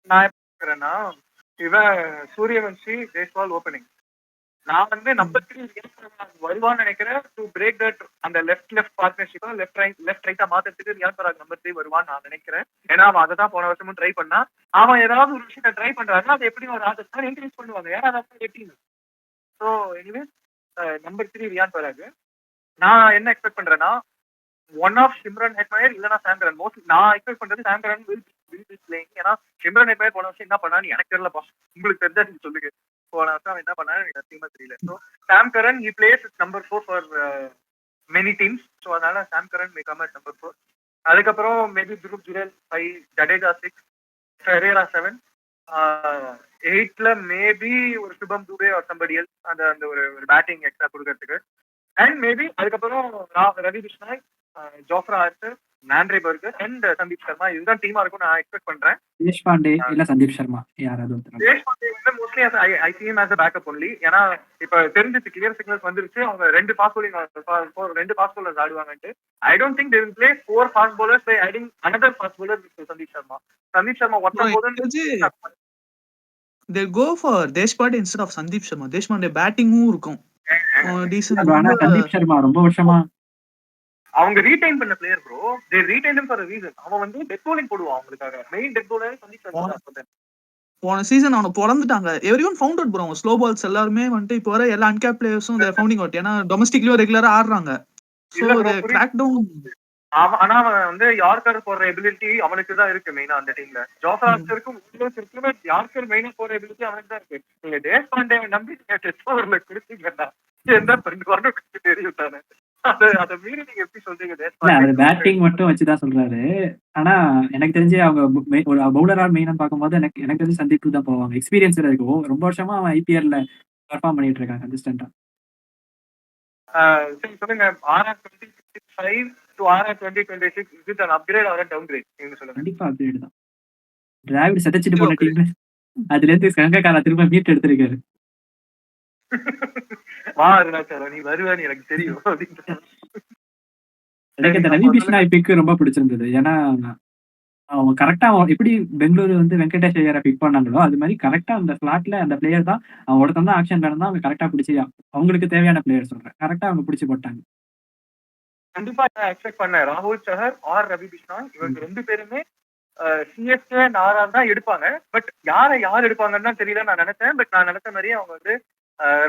நான் எப்படி இருக்கிறேன்னா இவன் சூரியவன்ஷி ஜெய்ஸ்வால் ஓப்பனிங். நான் வந்து நம்பர் 3 வருவான்னு நினைக்கிறேன். டு பிரேக் தட் அந்த லெஃப்ட் பார்ட்னர்ஷிப்பா லெஃப்ட் ரைட்டா மாத்துறதுக்கு ரியான் பராக் நம்பர் 3 வருவான்னு நான் நினைக்கிறேன். ஏன்னா அவன் அதை தான் போன வருஷமும் ட்ரை பண்ணா. அவன் ஏதாவது ஒரு விஷயத்த ட்ரை பண்றாருன்னா அது எப்படி ஒரு ஆர்டர் என்கரேஜ் பண்ணுவாங்க. ஏன்னா அதான் எட்டிங். ஸோ எனிவே நம்பர் 3 ரியான் பராக். நான் என்ன எக்ஸ்பெக்ட் பண்றேன்னா ஒன் ஆஃப் சிம்ரன் ஹெட்மயர் இல்லைன்னா சாம் கரன். மோஸ்ட்லி நான் எக்ஸ்பெக்ட் பண்றது சாம் கரன் வில் பி பிளேயிங். ஏன்னா சிம்ரன் ஹெட்மயர் போன வருஷம் என்ன பண்ணான்னு எனக்கு தெரியலப்பா. உங்களுக்கு தெரிஞ்சா நீங்க சொல்லுங்க. போன வருஷம் அவன் என்ன பண்ணான்னு எனக்கு சத்தியமா தெரியல. So Sam Curran he plays number 4 for many teams. So அதனால Sam Curran may come at number 4. அதுக்கப்புறம் மேபி துருவ் ஜுரேல் 5, ஜடேஜா 6, ஃபெரேரா 7, 8ல மேபி ஒரு Shubham Dubey or somebody else அந்த அந்த ஒரு பேட்டிங் எக்ஸ்ட்ரா கொடுக்கறதுக்கு. அண்ட் மேபி அதுக்கப்புறம் Ravi Bishnoi, Jofra Archer, Nandre Burger and Sandeep Sharma. இதுதான் டீமா இருக்கும் நான் எக்ஸ்பெக்ட் பண்றேன். தேஷ்பாண்டே இல்ல சந்தீப் சர்மா யாராவது ஒருத்தர். தேஷ்பாண்டே வந்து mostly I see him as a backup only. ஏன்னா இப்ப தெரிஞ்சிச்சு கிளியர் சிக்னல்ஸ் வந்துருச்சு அவங்க 2 ஃபாஸ்ட் பவுலர்ஸ் ஆடுவாங்கன்ட்டு. I don't think they will play 4 fast bowlers by adding another fast bowler with Sandeep Sharma. Sandeep Sharma Bro, ஒருத்தன் போதும். எனக்கு தெரிஞ்சு they go for Deshpande instead of Sandeep Sharma. Deshpande பேட்டிங்கும் இருக்கும். டீசன்ட் ஆனா சந்தீப் சர்மா ரொம்ப வருஷமா அவங்க ரீடைன் பண்ண player bro. They retain him for a reason. அவன் வந்து டெத் bowling போடுவான் அவங்களுக்காக. Main death bowler Sandeep Sharma தான். போன சீசன் அவனை பொழந்துட்டாங்க. Everyone found out bro. Slow balls எல்லாருமே வந்துட்டு இப்போ வர எல்லா அன்கேப் பிளேயர்ஸும் தேர் ஃபவுண்டிங் அவுட். ஏன்னா டொமஸ்டிக்லயும் ரெகுலரா ஆடுறாங்க. சோ இல்ல bro, தே கிராக் டவுன். ஆனா அவன் வந்து யார்கர் போடுற எபிலிட்டி அவனுக்கு தான் இருக்கு மெயினா அந்த டீம்ல. ஜோஃப்ரா ஆர்ச்சருக்கும் யார்கர் மெயினா போற எபிலிட்டி அவனுக்கு தான் இருக்கு. நீங்க தேஷ்பாண்டே நம்பி டெஸ்ட் ஓவர்ல கொடுத்தீங்கன்னா என்ன பண்ணுவான்னு தெரியும் தானே. அதை மீறி நீங்க எப்படி சொல்றீங்க இல்ல அவர் தேஷ்பாண்டே? பேட்டிங் மட்டும் வச்சுதான் சொல்றாரு. ஆனா எனக்கு தெரிஞ்சு அவங்க ஒரு பவுலரா மெயினா பார்க்கும்போது எனக்கு எனக்கு தெரிஞ்சு சந்தீப் தான் போவாங்க. எக்ஸ்பீரியன்ஸ் இருக்கும். ரொம்ப வருஷமா அவன் ஐபிஎல்ல பெர்ஃபார்ம் பண்ணிட்டு இருக்கான் கன்சிஸ்டன்டா. சரி சொல்லுங்க. RR 2025 to RR 2026 is it an upgrade or a downgrade? நீங்க சொல்லுங்க. கண்டிப்பா அப்கிரேட் தான். டிராவிட் சதைச்சிட்டு போன டீம்ல அதுல இருந்து கங்கக்காரா திரும்ப மீட் எடுத்திருக்காரு. வா அருணாச்சலம் நீ வருவேன்னு எனக்கு தெரியும் அப்படின்னு. எனக்கு இந்த ரவி பிஷ்னாய் பிக் ரொம்ப பிடிச்சிருந்தது. ஏன்னா அவங்க கரெக்டா எப்படி பெங்களூரு வந்து வெங்கடேஷ் ஐயரை பிக் பண்ணாங்களோ அது மாதிரி கரெக்டா அந்த ஸ்லாட்ல அந்த பிளேயர் தான் அவன் ஒருத்தன் தான் ஆக்ஷன் இருந்தா அவங்க கரெக்டா பிடிச்சி அவங்களுக்கு தேவையான பிளேயர் சொல்றேன் கரெக்டா அவங்க பிடிச்சி போட்டாங்க. கண்டிப்பா எக்ஸ்பெக்ட் பண்ணேன். ராகுல் சஹர் ஆர் ரவி பிஷ்னாய் இவங்க 2 பேருமே சிஎஸ்கே ஆர்ஆர் தான் எடுப்பாங்க. பட் யார் எடுப்பாங்கன்னு தான் தெரியல நான் நினைச்சேன். பட் நான் நினைச்ச மாதிரியே அவங்க வந்து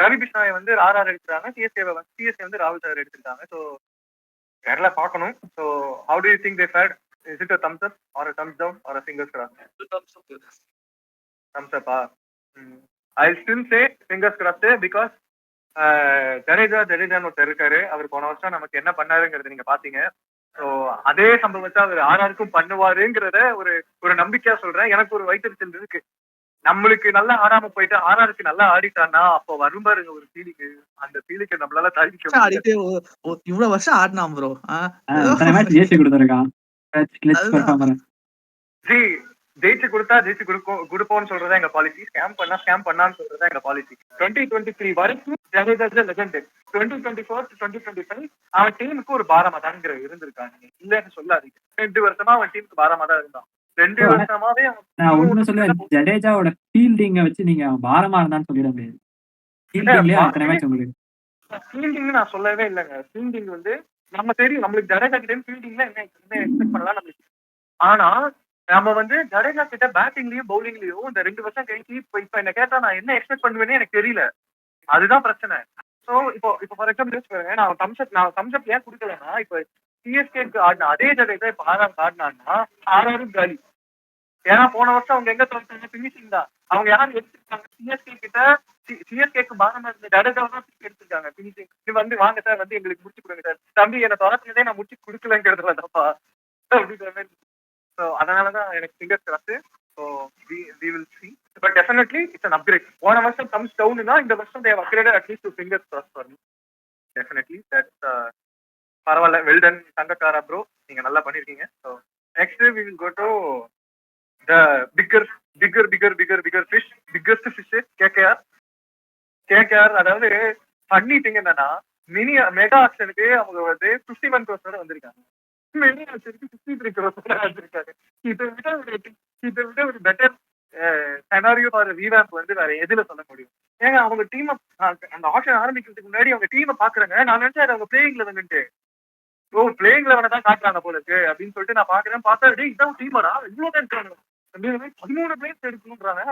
ரவி பிஷ்னாய் வந்து ஆர்ஆர் எடுத்துட்டாங்க. சிஎஸ்கே வந்து ராகுல் சஹர் எடுத்துட்டாங்க. ஸோ கேரளா பார்க்கணும். So how do you think they fared? Is it a thumbs up or a thumbs down or a fingers crossed? Thumbs up. I'll still say fingers crossed because ஜடேஜான்னு ஒருத்தர் இருக்காரு. அவர் போன வருஷம் நமக்கு என்ன பண்ணாருங்கிறது நீங்க பாத்தீங்க. ஸோ அதே சம்பவத்தை அவர் ஆர்ஆருக்கும் பண்ணுவாருங்கிறத ஒரு நம்பிக்கையா சொல்றேன். எனக்கு ஒரு வயிற்றுச்சல் இருக்கு. நம்மளுக்கு நல்லா ஆடாம போயிட்டு ஆர்ஆருக்கு நல்லா ஆடிட்டான்னா அப்போ வரும் பாருங்க ஒரு ஃபீலிங்கு. அந்த ஃபீலிங்கு நம்மளால தாங்கிக்க முடியாது. ஆடிட்டே இவ்வளவு வருஷம் ஆடினான் ப்ரோ. அத்தனை மேட்ச் ஜெயிச்சு கொடுத்துருக்கான். ஜெயிச்சு கொடுப்போம்னு சொல்றதா எங்க பாலிசி. ஸ்கேம் பண்ணான்னு சொல்றதா எங்க பாலிசி. 2023 வரைக்கும் ஜடேஜா லெஜெண்ட். 2024 to 2025 அவன் டீமுக்கு ஒரு பாரமா தான் இருந்திருக்காங்க. இல்லன்னு சொல்லாதீங்க. 2 வருஷமா அவன் டீமுக்கு பாரமா தான் இருந்தான். 2 வருஷமாவே நான் ஒண்ணு சொல்லுவேன். ஜடேஜாவோட ஃபீல்டிங்க வச்சு நீங்க பாரமா இருந்தான்னு சொல்லிட முடியாது. ஃபீல்டிங்லயே அத்தனை மேட்ச் உங்களுக்கு. ஃபீல்டிங் நான் சொல்லவே இல்லைங்க. ஃபீல்டிங் வந்து நம்ம தெரியும். நம்மளுக்கு ஜடேஜா கிட்ட ஃபீல்டிங்ல என்ன எக்ஸ்பெக்ட் பண்ணலாம் நம்மளுக்கு. ஆனா நம்ம வந்து ஜடேஜா கிட்ட பேட்டிங்லயும் பவுலிங்லயும் இந்த 2 வருஷம் கழிச்சு இப்ப என்ன கேட்டா நான் என்ன எக்ஸ்பெக்ட் பண்ணுவேன்னு எனக்கு தெரியல. அதுதான் பிரச்சனை. சோ இப்போ ஃபார் எக்ஸாம்பிள் நான் தம்ஸ் அப் ஏன் கொடுக்கலன்னா இப்ப சிஎஸ்கேக்கு ஆடின அதே ஜடேஜா இப்ப ஆர்ஆர் ஆடினான்னா ஆர்ஆரும் காலி. ஏன்னா போன வருஷம் அவங்க எங்க தோற்றாங்க, பினிஷிங் தான். அவங்க யாரும் எடுத்திருக்காங்க சிஎஸ்கே கிட்ட, சிஎஸ்கேக்கு பாரமா இருந்த டேரக்டா தான் எடுத்திருக்காங்க பினிஷிங். இது வந்து வாங்க சார் வந்து எங்களுக்கு முடிச்சு கொடுங்க சார், தம்பி என்ன துரத்துனதே நான் முடிச்சு கொடுக்கலங்கிறதுல தப்பா அப்படிங்கிற மாதிரி. ஸோ அதனாலதான் எனக்கு fingers cross. So we will see, but definitely it's an upgrade. போன வருஷம் கம்ஸ் டவுன்னா இந்த வருஷம் they've upgraded at least to fingers cross for me. Definitely that's பரவாயில்ல. வெல்டன் தங்கக்காரா ப்ரோ, நீங்க நல்லா பண்ணிருக்கீங்க. So next we will go to the bigger fish, biggest fish KKR. அதாவது ஃபன்னி திங் என்னன்னா, மினி மெகா ஆக்ஷனுக்கு அவங்க வந்து 51 crores வந்திருக்காங்க, மெனி ஆக்ஷனுக்கு 53 crores வந்திருக்காங்க. இதை விட ஒரு பெட்டர் செனாரியோ ஆர் ரீவேம்ப் வந்து வேற எதுல சொல்ல முடியும்? ஏங்க அவங்க டீமை அந்த ஆக்ஷன் ஆரம்பிக்கிறதுக்கு முன்னாடி அவங்க டீமை பாக்குறாங்க. நான் நினைச்சேன் அவங்க பிளேயிங்ல வந்துட்டு பிளேயிங் லெவனை தான் காட்டுறாங்க போல இருக்கு அப்படின்னு சொல்லிட்டு நான் பாக்குறேன். பார்த்தா இதான் டீமாடா, இவ்வளவு தான் இருக்காங்க, 13 பிளேயர்ஸ் எடுக்கணும்ன்றாங்க.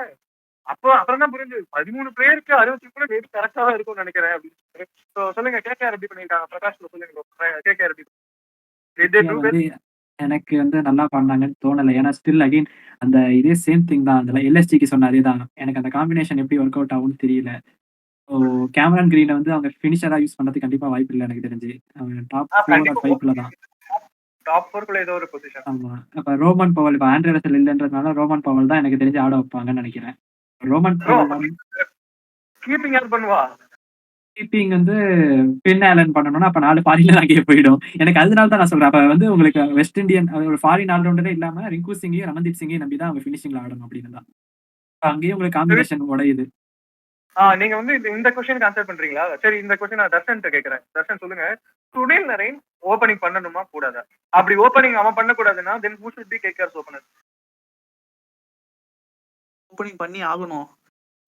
அப்புறம் தான் புரிஞ்சு 13 பிளேயருக்கு 60 கூட மேபி கரெக்டா தான் இருக்கும்னு நினைக்கிறேன் அப்படின்னு. சொல்லுங்க கேகேஆர் எப்படி பண்ணிருக்காங்க? பிரகாஷ் சொல்லுங்க, கேகேஆர் எப்படி வந்து எனக்கு வந்து நல்லா பண்ணாங்கன்னு தோணலை. ஏன்னா ஸ்டில் அகைன் அந்த இதே சேம் திங் தான். அதில் எல்எஸ்டிக்கு சொன்ன அதே தான். எனக்கு அந்த காம்பினேஷன் எப்படி ஒர்க் அவுட் ஆகும்னு தெரியல. ஸோ கேமரான் கிரீனை வந்து அவங்க ஃபினிஷராக யூஸ் பண்ணுறதுக்கு கண்டிப்பாக வாய்ப்பு இல்லை எனக்கு தெரிஞ்சு. அவங்க டாப் 4 or 5 தான். டாப் 4 ஏதோ ஒரு பொசிஷன். ஆமா. அப்ப ரோமன் பவல் இப்ப ஆண்ட்ரே ரசல் இல்லன்றதுனால ரோமன் பவல் தான் எனக்கு தெரிஞ்சு ஆட வைப்பாங்கன்னு நினைக்கிறேன். ரோமன் பவல் கீப்பிங் யார் பண்ணுவா? கீப்பிங் வந்து பின் ஆலன் பண்ணணும்னா அப்ப 4 ஃபாரின்ல அங்கேயே போயிடும். எனக்கு அதனால தான் நான் சொல்றேன். அப்ப வந்து உங்களுக்கு வெஸ்ட் இண்டியன் ஒரு ஃபாரின் ஆல்ரவுண்டரே இல்லாம ரிங்கு சிங்கையும் ரமன்தீப் சிங்கையும் நம்பி தான் அவங்க ஃபினிஷிங்ல ஆடணும் அப்படின்னு தான். அங்கேயும் உங்களுக்கு காம்பினேஷன் உடையுது. நீங்க வந்து இந்த क्वेश्चन ஆன்சர் பண்றீங்களா? சரி, இந்த क्वेश्चन நான் தர்ஷன்ட்ட கேக்குறேன். தர்ஷன் சொல்லுங்க, சுனில் நரேன் ஓபனிங் பண்ணணுமா கூடாதா? அப்படி ஓபனிங் அவன் பண்ண கூடாதுன்னா then who should be KKR opener? Opening பண்ணி ஆகணும்.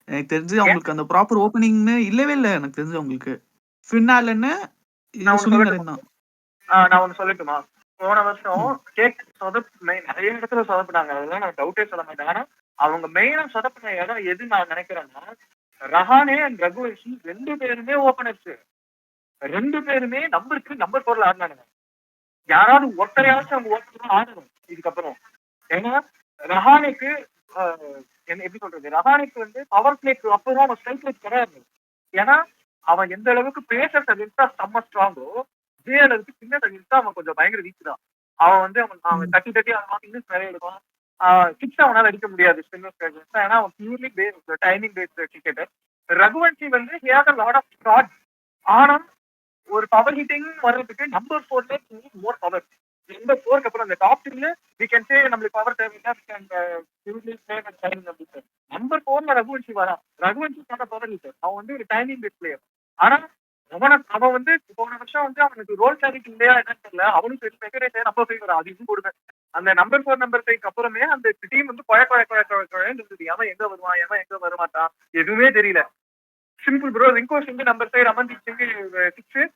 எனக்கு தெரிஞ்சு அவங்களுக்கு அந்த ப்ராப்பர் ஓப்பனிங்னு இல்லவே இல்லை. எனக்கு தெரிஞ்சு அவங்களுக்கு ஃபின்னாலன்னு சுனில் நரேன் தான். நான் ஒன்னு சொல்லட்டுமா? போன வருஷம் நிறைய இடத்துல சொதப்பினாங்க, அதெல்லாம் நான் டவுட்டே சொல்ல மாட்டேன். ஆனா அவங்க மெயினா சொதப்பின இடம் எது நான் நினைக்கிறேன்னா, ரஹானே அண்ட் ரகுவன்ஷி 2 பேருமே ஓபனர்ஸ், 2 பேருமே நம்பர் 3 நம்பர் 4 ஆடினானுங்க. யாராவது ஒருத்தரையாச்சும் அவங்க ஓப்பனர் ஆடணும் இதுக்கப்புறம். ஏன்னா ரஹானேக்கு என்ன எப்படி சொல்றது, ரஹானேக்கு வந்து பவர் பிளேக்கு அப்புறம் அவன் ஸ்ட்ரைக் ரேட் கிடையாது. ஏன்னா அவன் எந்த அளவுக்கு பேசர்ஸ் அகேன்ஸ்டா செம்ம ஸ்ட்ராங்கோ, இதே அளவுக்கு சின்ன அகேன்ஸ்டா அவன் கொஞ்சம் பயங்கர வீக் தான். அவன் வந்து அவன் தட்டி அவன் நிறைய எடுப்பான். சிக்ஸ் அவனால அடிக்க முடியாது ஸ்பின்னர்ஸ், ஏன்னா அவன் purely timing based cricketer. Raghuvanshi வந்து he has a lot of shots. ஆனா ஒரு பவர் ஹிட்டிங் வர்றதுக்கு நம்பர் 4ல மோர் பவர். நம்பர் 4க்கு அப்புறம் அந்த டாப் 3ல we can say நம்மளுக்கு பவர் தேவையில்லை, நம்பர் 4ல ரகுவன்ஷி வரா. ரகுவன்ஷி பவர் ஹிட்டர், அவன் வந்து ஒரு டைமிங் பேஸ்ட் பிளேயர். ஆனா அவன் வந்து போன வருஷம் வந்து அவனுக்கு ரோல் கிளாரிட்டி இல்லையா என்னன்னு தெரியல, அவனுக்கு மெகரேஜ் நம்பர் 5 வரும். அது இன்னும் கொடுங்க. அந்த நம்பர் 4 நம்பர் 5க்கு அப்புறமே அந்த டீம் வந்து இருந்தது. எவன் எங்க வருவான், எவன் எங்க வரமாட்டான் எதுவுமே தெரியல. Simple bro. Rinku Singh number 5, Ramandeep Singh 6,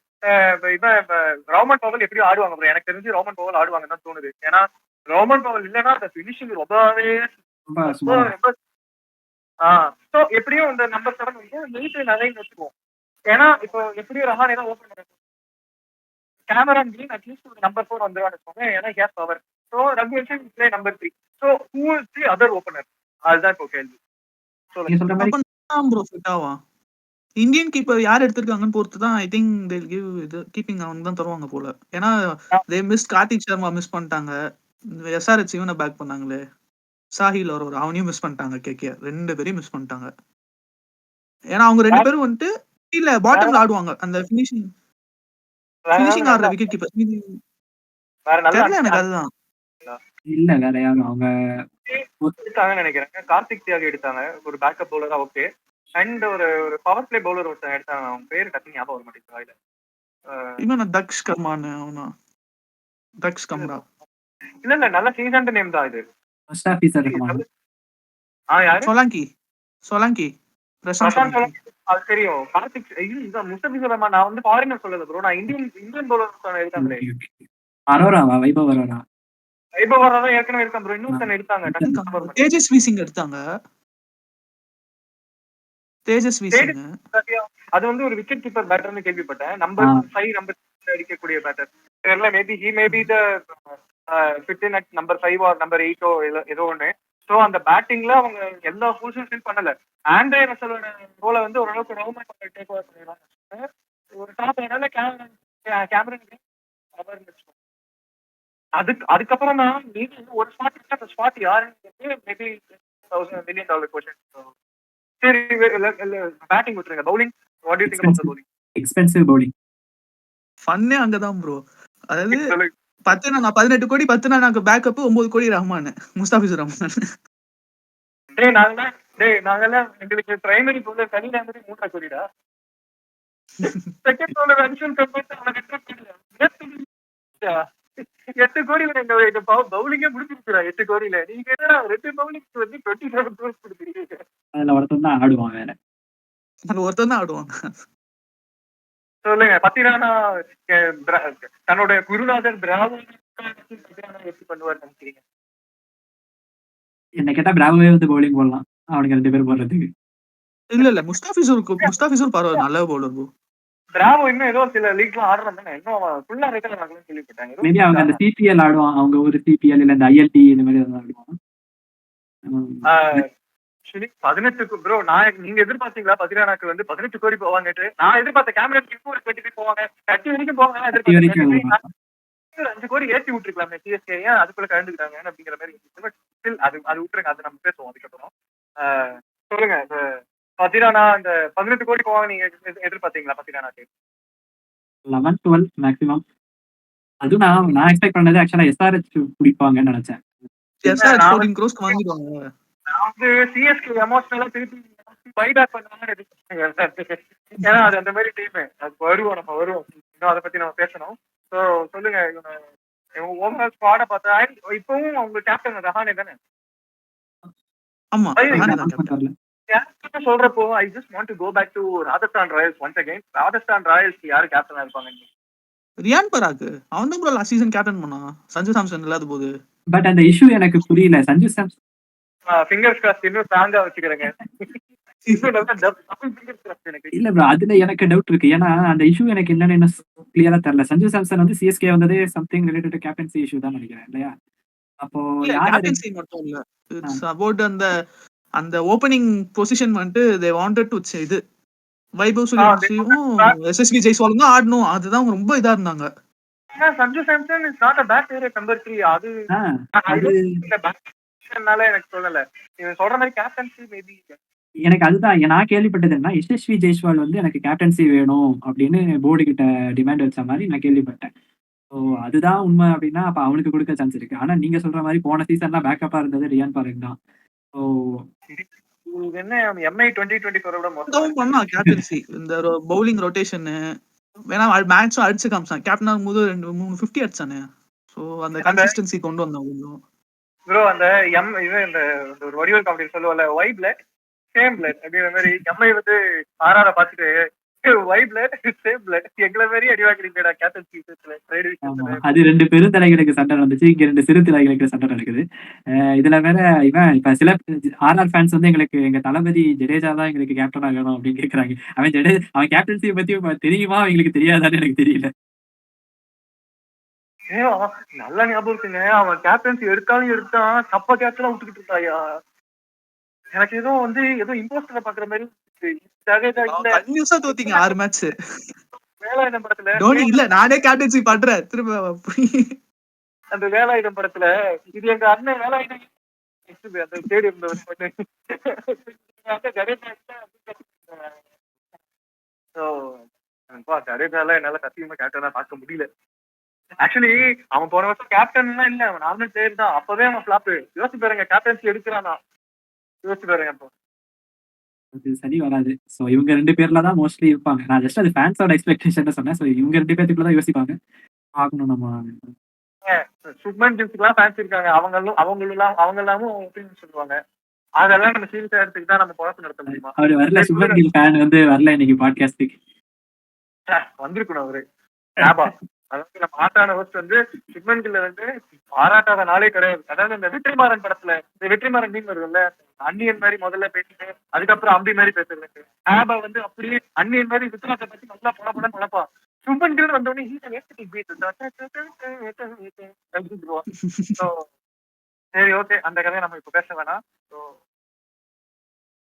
Rovman Powell எப்படி ஆடுவாங்க ப்ரோ? எனக்கு தெரிஞ்சு ரோமன் பவல் ஆடுவாங்கன்னு தான் தோணுது. ஏன்னா ரோமன் பவல் இல்லைன்னா அந்த பினிஷிங் ரொம்பவே எப்படியும் இந்த நம்பர் 7 வந்து 8 நிறைய வச்சுக்குவோம். ஏன்னா இப்போ எப்படியும் ரஹானே தான் ஓபன் பண்ண, கேமரான் கிரீன் அட்லீஸ்ட் ஒரு நம்பர் 4 வந்துருவான்னு வச்சுக்கோங்க. ஏன்னா case power. So Raghuvanshi play number 3. So who is the other opener? அதுதான் இப்போ கேள்வி. இந்தியன் கீப்பர் யார் எடுத்திருக்காங்கன்னு பொறுத்து தான் I think they will give இது கீப்பிங் அவங்க தான் தருவாங்க போல. ஏன்னா தே மிஸ் கார்த்திக் சர்மா மிஸ் பண்ணிட்டாங்க, எஸ்ஆர்ஹெச் இவனை பேக் பண்ணாங்களே சாஹில் ஒரு அவனையும் மிஸ் பண்ணிட்டாங்க. கேகேஆர் 2 பேரையும் மிஸ் பண்ணிட்டாங்க. ஏன்னா அவங்க 2 பேரும் வந்துட்டு இல்ல பாட்டம்ல ஆடுவாங்க. அந்த ஃபினிஷிங் ஆடுற விக்கெட் கீப்பர் தெரியல எனக்கு. அதுதான் இல்ல வேற யாரும் அவங்க எடுத்தாங்கன்னு நினைக்கிறேன். கார்த்திக் தியாகி எடுத்தாங்க ஒரு பேக்கப் பவுலரா. ஓகே. அண்ட் ஒரு பவர் பிளே பவுலர் ஒருத்தன் எடுத்தாங்க, அவங்க பேரு டக்குனு ஞாபகம் வர மாட்டேங்குது. இவன் தக்ஷ் கர்மான்னு அவனா? தக்ஷ் கம்ரா இல்ல நல்ல சீசன்ட் நேம் தான் இது. சோலங்கி பிரசாந்த் அது தெரியும். கார்த்திக் இதுதான் முஸ்தபிசுர் ரஹ்மான். நான் வந்து ஃபாரினர் சொல்லல ப்ரோ, நான் இந்தியன் பவுலர் எடுத்தாங்களே. அரோராவா? வைபவ் அரோரா. வைபவ் அரோரா தான் ஏற்கனவே எடுத்தாங்க ப்ரோ. இன்னொருத்தன் எடுத்தாங்க, தேஜஸ்வி சிங் எடுத்தாங்க. தேஜஸ்வி சிங் அது வந்து ஒரு விக்கெட் கீப்பர் பேட்டர்னு கேள்விப்பட்டேன். நம்பர் 5 நம்பர் 6 அடிக்கக்கூடிய பேட்டர். தெரியல, maybe he maybe the fit in at number 5 or number 8 ஏதோ ஒன்று. ஸோ அந்த பேட்டிங்ல அவங்க எல்லா பொசிஷன் ஃபில் பண்ணல. ஆண்ட்ரே ரசலோட ரோலை வந்து ஓரளவுக்கு ரோமன் டேக் ஓவர் பண்ணிடுறாங்க. ஒரு டாப் ஆனால கேமரன் அவர் இருந்துச்சு. அதுக்கப்புறம் தான் நீங்க ஒரு ஸ்பாட் அந்த ஸ்பாட் யாருன்னு மேபி $1,000 million கொஸ்டின். சரி பேட்டிங் விட்டுருங்க. Bowling what do you think about bowling? Expensive bowling. ஃபன்னே அங்கதான் ப்ரோ. அதாவது 18 கோடி 10 நாக்கு பேக்கப் 9 கோடி ரஹ்மான், முஸ்தாபிசுர் ரஹ்மான். நாங்கெல்லாம் எங்களுக்கு பிரைமரி பவுலர் கலிலா மாதிரி 3 கோடிடா. செகண்ட் பவுலர் அன்ஷுல் கம்பெனி அவனுக்கு 8 கோடி எங்க பவுலிங்கே முடிச்சிருக்கா. 8 கோடியில நீங்க 2 பவுலிங் வந்து 27 crores கொடுத்துருக்கீங்க. அதுல ஒருத்தன் தான் ஆடுவான் வேற. அது ஒருத்தன் தான் ஆடுவான். சொல்லுங்க பத்திரானா தன்னோட குருநாதர் பிராவோ எப்படி பண்ணுவார் நினைக்கிறீங்க? என்ன கேட்டா பிராவோவே வந்து பவுலிங் போடலாம் அவனுக்கு 2 பேர் போடுறதுக்கு. இல்ல முஸ்தாபிசுர் பரவாயில்ல, நல்ல பவுலர் ப்ரோ. பிராவோ இன்னும் ஏதோ சில லீக்லாம் ஆடுறாங்க. இன்னும் ஃபுல்லா ரிட்டர்ன் ஆகலன்னு கேள்விப்பட்டாங்க. மேபி அவங்க அந்த சிபிஎல் ஆடுவான், அவங்க ஒரு சிபிஎல் இல்ல இந்த ஐஎல்டி இந்த மாதிரி ஏதாவது ஆடுவான். 18 ப்ரோ நீங்க எதிர்பார்த்தீங்களா பத்திரானாக்கு வந்து 18 கோடி போவாங்கட்டு? நான் எதிர்பார்த்த கேமரன் ஒரு 20 போவாங்க, 30 வரைக்கும் போவாங்க எதிர்பார்த்தேன். 5 கோடி ஏற்றி விட்டுருக்கலாமே சிஎஸ்கே, ஏன் அதுக்குள்ள கலந்துக்கிட்டாங்க அப்படிங்கிற மாதிரி. அது விட்டுருங்க, அது நம்ம பேசுவோம் அதுக்கப்புறம். சொல்லுங்க பத்திரானா இந்த 18 கோடி போவாங்க நீங்க எதிர்பார்த்தீங்களா பத்திரானாக்கு? 11-12 மேக்ஸிமம். அதுவும் நான் எக்ஸ்பெக்ட் பண்ணது ஆக்சுவலா எஸ்ஆர்எச் பிடிப்பாங்கன்னு நினைச்சேன். எஸ்ஆர்எச் 14 crores வாங்கிடுவாங்க. நான் வந்து சிஎஸ்கே எமோஷனலா திருப்பி பைபேக் பண்ணுவாங்கன்னு ஏன்னா அது அந்த மாதிரி டீம். அது நம்ம வருவோம் இன்னும் அதை பத்தி நம்ம பேசணும். ஸோ சொல்லுங்க ஓவரால் ஸ்குவாட பார்த்தா இப்பவும் அவங்க கேப்டன் ரஹானே தானே? ஆமா, சொல்றப்போ I just want to go back to Rajasthan Royals once again. Rajasthan Royals யாரு கேப்டனா இருப்பாங்க? ரியான் பராக். அவன் தான் ப்ரோ லாஸ்ட் சீசன் கேப்டன் பண்ணான், சஞ்சு சாம்சன் இல்லாத போது. பட் அந்த இஷ்யூ எனக்கு புரியல. சஞ்சு சாம்சன் ஃபிங்கர்ஸ் கிராஸ்ட் இன்னும் ஸ்ட்ராங்கா வச்சுக்கிறேங்க. இல்ல ப்ரோ, அதுல எனக்கு டவுட் இருக்கு. ஏன்னா அந்த இஷ்யூ எனக்கு என்னன்னு கிளியரா தெரியல. சஞ்சு சாம்சன் வந்து சிஎஸ்கே வந்ததே something related to captaincy issue தான் நினைக்கிறேன் இல்லையா? அப்போ கேப்டன்சி மட்டும் இல்ல, இட்ஸ் அபௌட் அந்த ஓபனிங் பொசிஷன் வந்து தே வாண்டட் டு இது வைபவ் சூரியவன்சியும் எஸ்எஸ்வி ஜெய்ஸ்வாலும் தான் ஆடணும். அதுதான் ரொம்ப இதா இருந்தாங்க. Sanju Samson is not a bad player at number 3. அது எனக்கு சொல்லல. நீங்க சொல்ற மாதிரி கேப்டன்சி மேபி எனக்கு அதுதான் நான் கேள்விப்பட்டது. என்ன எஸ்எஸ்வி ஜெய்ஸ்வால் வந்து எனக்கு கேப்டன்சி வேணும் அப்படின்னு போர்டு கிட்ட டிமாண்ட் வச்ச மாதிரி நான் கேள்விப்பட்டேன். ஸோ அதுதான் உண்மை அப்படின்னா அப்ப அவனுக்கு கொடுக்க சான்ஸ் இருக்கு. ஆனா நீங்க சொல்ற மாதிரி போன சீசன்லாம் பேக்கப்பா இருந்தது ரியான் பராக் தான். ஸோ என்ன எம்ஐ 2024 மொத்தம் பண்ணா கேப்டன்சி இந்த பவுலிங் ரொட்டேஷன் வேணா மேட்சும் அடிச்சு காமிச்சான். கேப்டன் ஆகும்போது 2-3 50 அடிச்சானே. ஸோ அந்த கன்சிஸ்டன்சி கொண்டு வந்தான் கொஞ்சம். ப்ரோ அந்த இந்த ஒரு வடிவல் காமெடி சொல்லுவல ஒய் பிளட் சேம் பிளட் அப்படிங்கிற மாதிரி எம்ஐ வந்து ஆர்ஆரை பார்த்துட்டு ஒய் பிளட் சேம் பிளட் எங்களை மாதிரி அடிவாக்கிறீங்கடா கேப்டன்சி விஷயத்துல. அது 2 பெருந்தலைகளுக்கு சண்டை நடந்துச்சு, இங்க 2 சிறு தலைகளுக்கு சண்டை நடக்குது. இதுல வேற இவன் இப்ப சில ஆர்ஆர் ஃபேன்ஸ் வந்து எங்களுக்கு எங்க தளபதி ஜடேஜா தான் எங்களுக்கு கேப்டன் ஆகணும் அப்படின்னு கேக்குறாங்க. அவன் கேப்டன்சியை பத்தி தெரியுமா அவங்களுக்கு தெரியாதான்னு எனக்கு தெரியல. நல்ல ஞாபகம் இருக்குங்க. அவன் கேப்டன்சி எடுத்தான் தப்பா கேப்டனா விட்டுக்கிட்டு இருக்காயா. எனக்கு ஏதோ வந்து ஏதோ இம்போஸ்டரை பாக்குற மாதிரி கன்யூஸா தோத்தீங்க 6 மேட்ச். வேலாயுதம் படத்துல டோனி இல்ல நானே கேப்டன்சி பண்றேன் திரும்ப. அந்த வேலாயுதம் படத்துல இது எங்க அண்ணன் வேலாயுதம் அந்த ஸ்டேடியம்ல ஜடேஜால என்னால சத்தியமா கேப்டனா பார்க்க முடியல. ஆக்சுவலி அவன் போன வருஷம் கேப்டன் எல்லாம் இல்ல, அவன் நார்மல் பிளேயர் தான். அப்பவே அவன் ஃபிளாப். யோசிச்சு பாருங்க கேப்டன்சி எடுக்கிறானா, யோசிச்சு பாருங்க. அப்போ அது சரி வராது. சோ இவங்க 2 பேர்ல தான் மோஸ்ட்லி இருப்பாங்க. நான் ஜஸ்ட் அது ஃபேன்ஸோட எக்ஸ்பெக்டேஷன் சொன்னேன். சோ இவங்க 2 பேத்துக்குள்ள தான் யோசிப்பாங்க. பார்க்கணும் நம்ம. சுப்மன் கில்ஸ்க்குலாம் ஃபேன்ஸ் இருக்காங்க. அவங்கெல்லாமும் ஒப்பீனியன் சொல்லுவாங்க. அதெல்லாம் நம்ம சீரியஸா எடுத்துக்கிட்டா நம்ம குழப்பம் நடத்த முடியுமா? அவரு வரல, சுப்மன் கில் ஃபேன் வந்து வரல இன்னைக்கு பாட்காஸ்டுக்கு. வந்திருக்கணும் அவரு. அதாவது நம்ம ஆட்டான ஹோஸ்ட் வந்து சுப்மன் கில்ல வந்து பாராட்டாத நாளே கிடையாது. அதாவது இந்த வெற்றிமாறன் படத்துல இந்த வெற்றிமாறன் மீன் வருதுல்ல, அன்னியன் மாதிரி முதல்ல பேசிட்டு அதுக்கப்புறம் அம்பி மாதிரி பேசுறது. ஆபா வந்து அப்படியே அன்னியன் மாதிரி வித்ராத்தை பத்தி நல்லா பணப்படம் பழப்பான். சுப்மன் கில் வந்தோடனே சரி, ஓகே. அந்த கதையை நம்ம இப்ப பேச வேணாம். So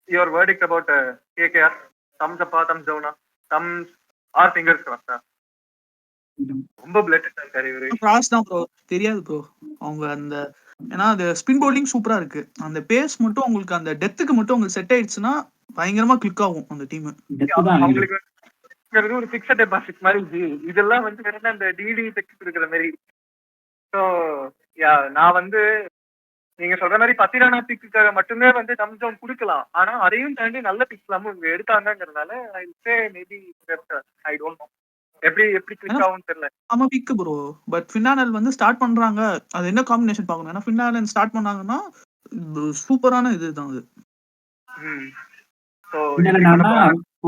your verdict about KKR, thumbs அப்பா, தம்ஸ் டவுனா, தம்ஸ் ஆர் ஃபிங்கர்ஸ் கிராஸ்டா? ரொம்ப பிளட் இருக்காரு இவரு. கிராஸ் தான் ப்ரோ, தெரியாது ப்ரோ. அவங்க அந்த ஏன்னா அது ஸ்பின் பவுலிங் சூப்பரா இருக்கு. அந்த பேஸ் மட்டும் உங்களுக்கு அந்த டெத்துக்கு மட்டும் உங்களுக்கு செட் ஆயிடுச்சுன்னா பயங்கரமா கிளிக் ஆகும் அந்த டீம். டெத்து தான் அவங்களுக்கு ஒரு பிக்ஸட் டெபாசிட் மாதிரி இதெல்லாம் வந்து வேற அந்த டிடி டெக்ஸ் இருக்கிற மாதிரி. ஸோ யா, நான் வந்து நீங்க சொல்ற மாதிரி பத்திரானா பிக்குக்காக மட்டுமே வந்து தம்ஸ் டவுன் கொடுக்கலாம். ஆனா அதையும் தாண்டி நல்ல பிக்ஸ் எல்லாமும் இவங்க எடுத்தாங்கிறதுனால I say maybe I don't know எப்படி கிளிக் ஆகும்னு தெரியல. ஆமா பிக் ப்ரோ. பட் ஃபினானல் வந்து ஸ்டார்ட் பண்றாங்க, அது என்ன காம்பினேஷன் பார்க்கணும். ஏன்னா ஃபினானல் ஸ்டார்ட் பண்ணாங்கன்னா சூப்பரான இதுதான் அது. ஸோ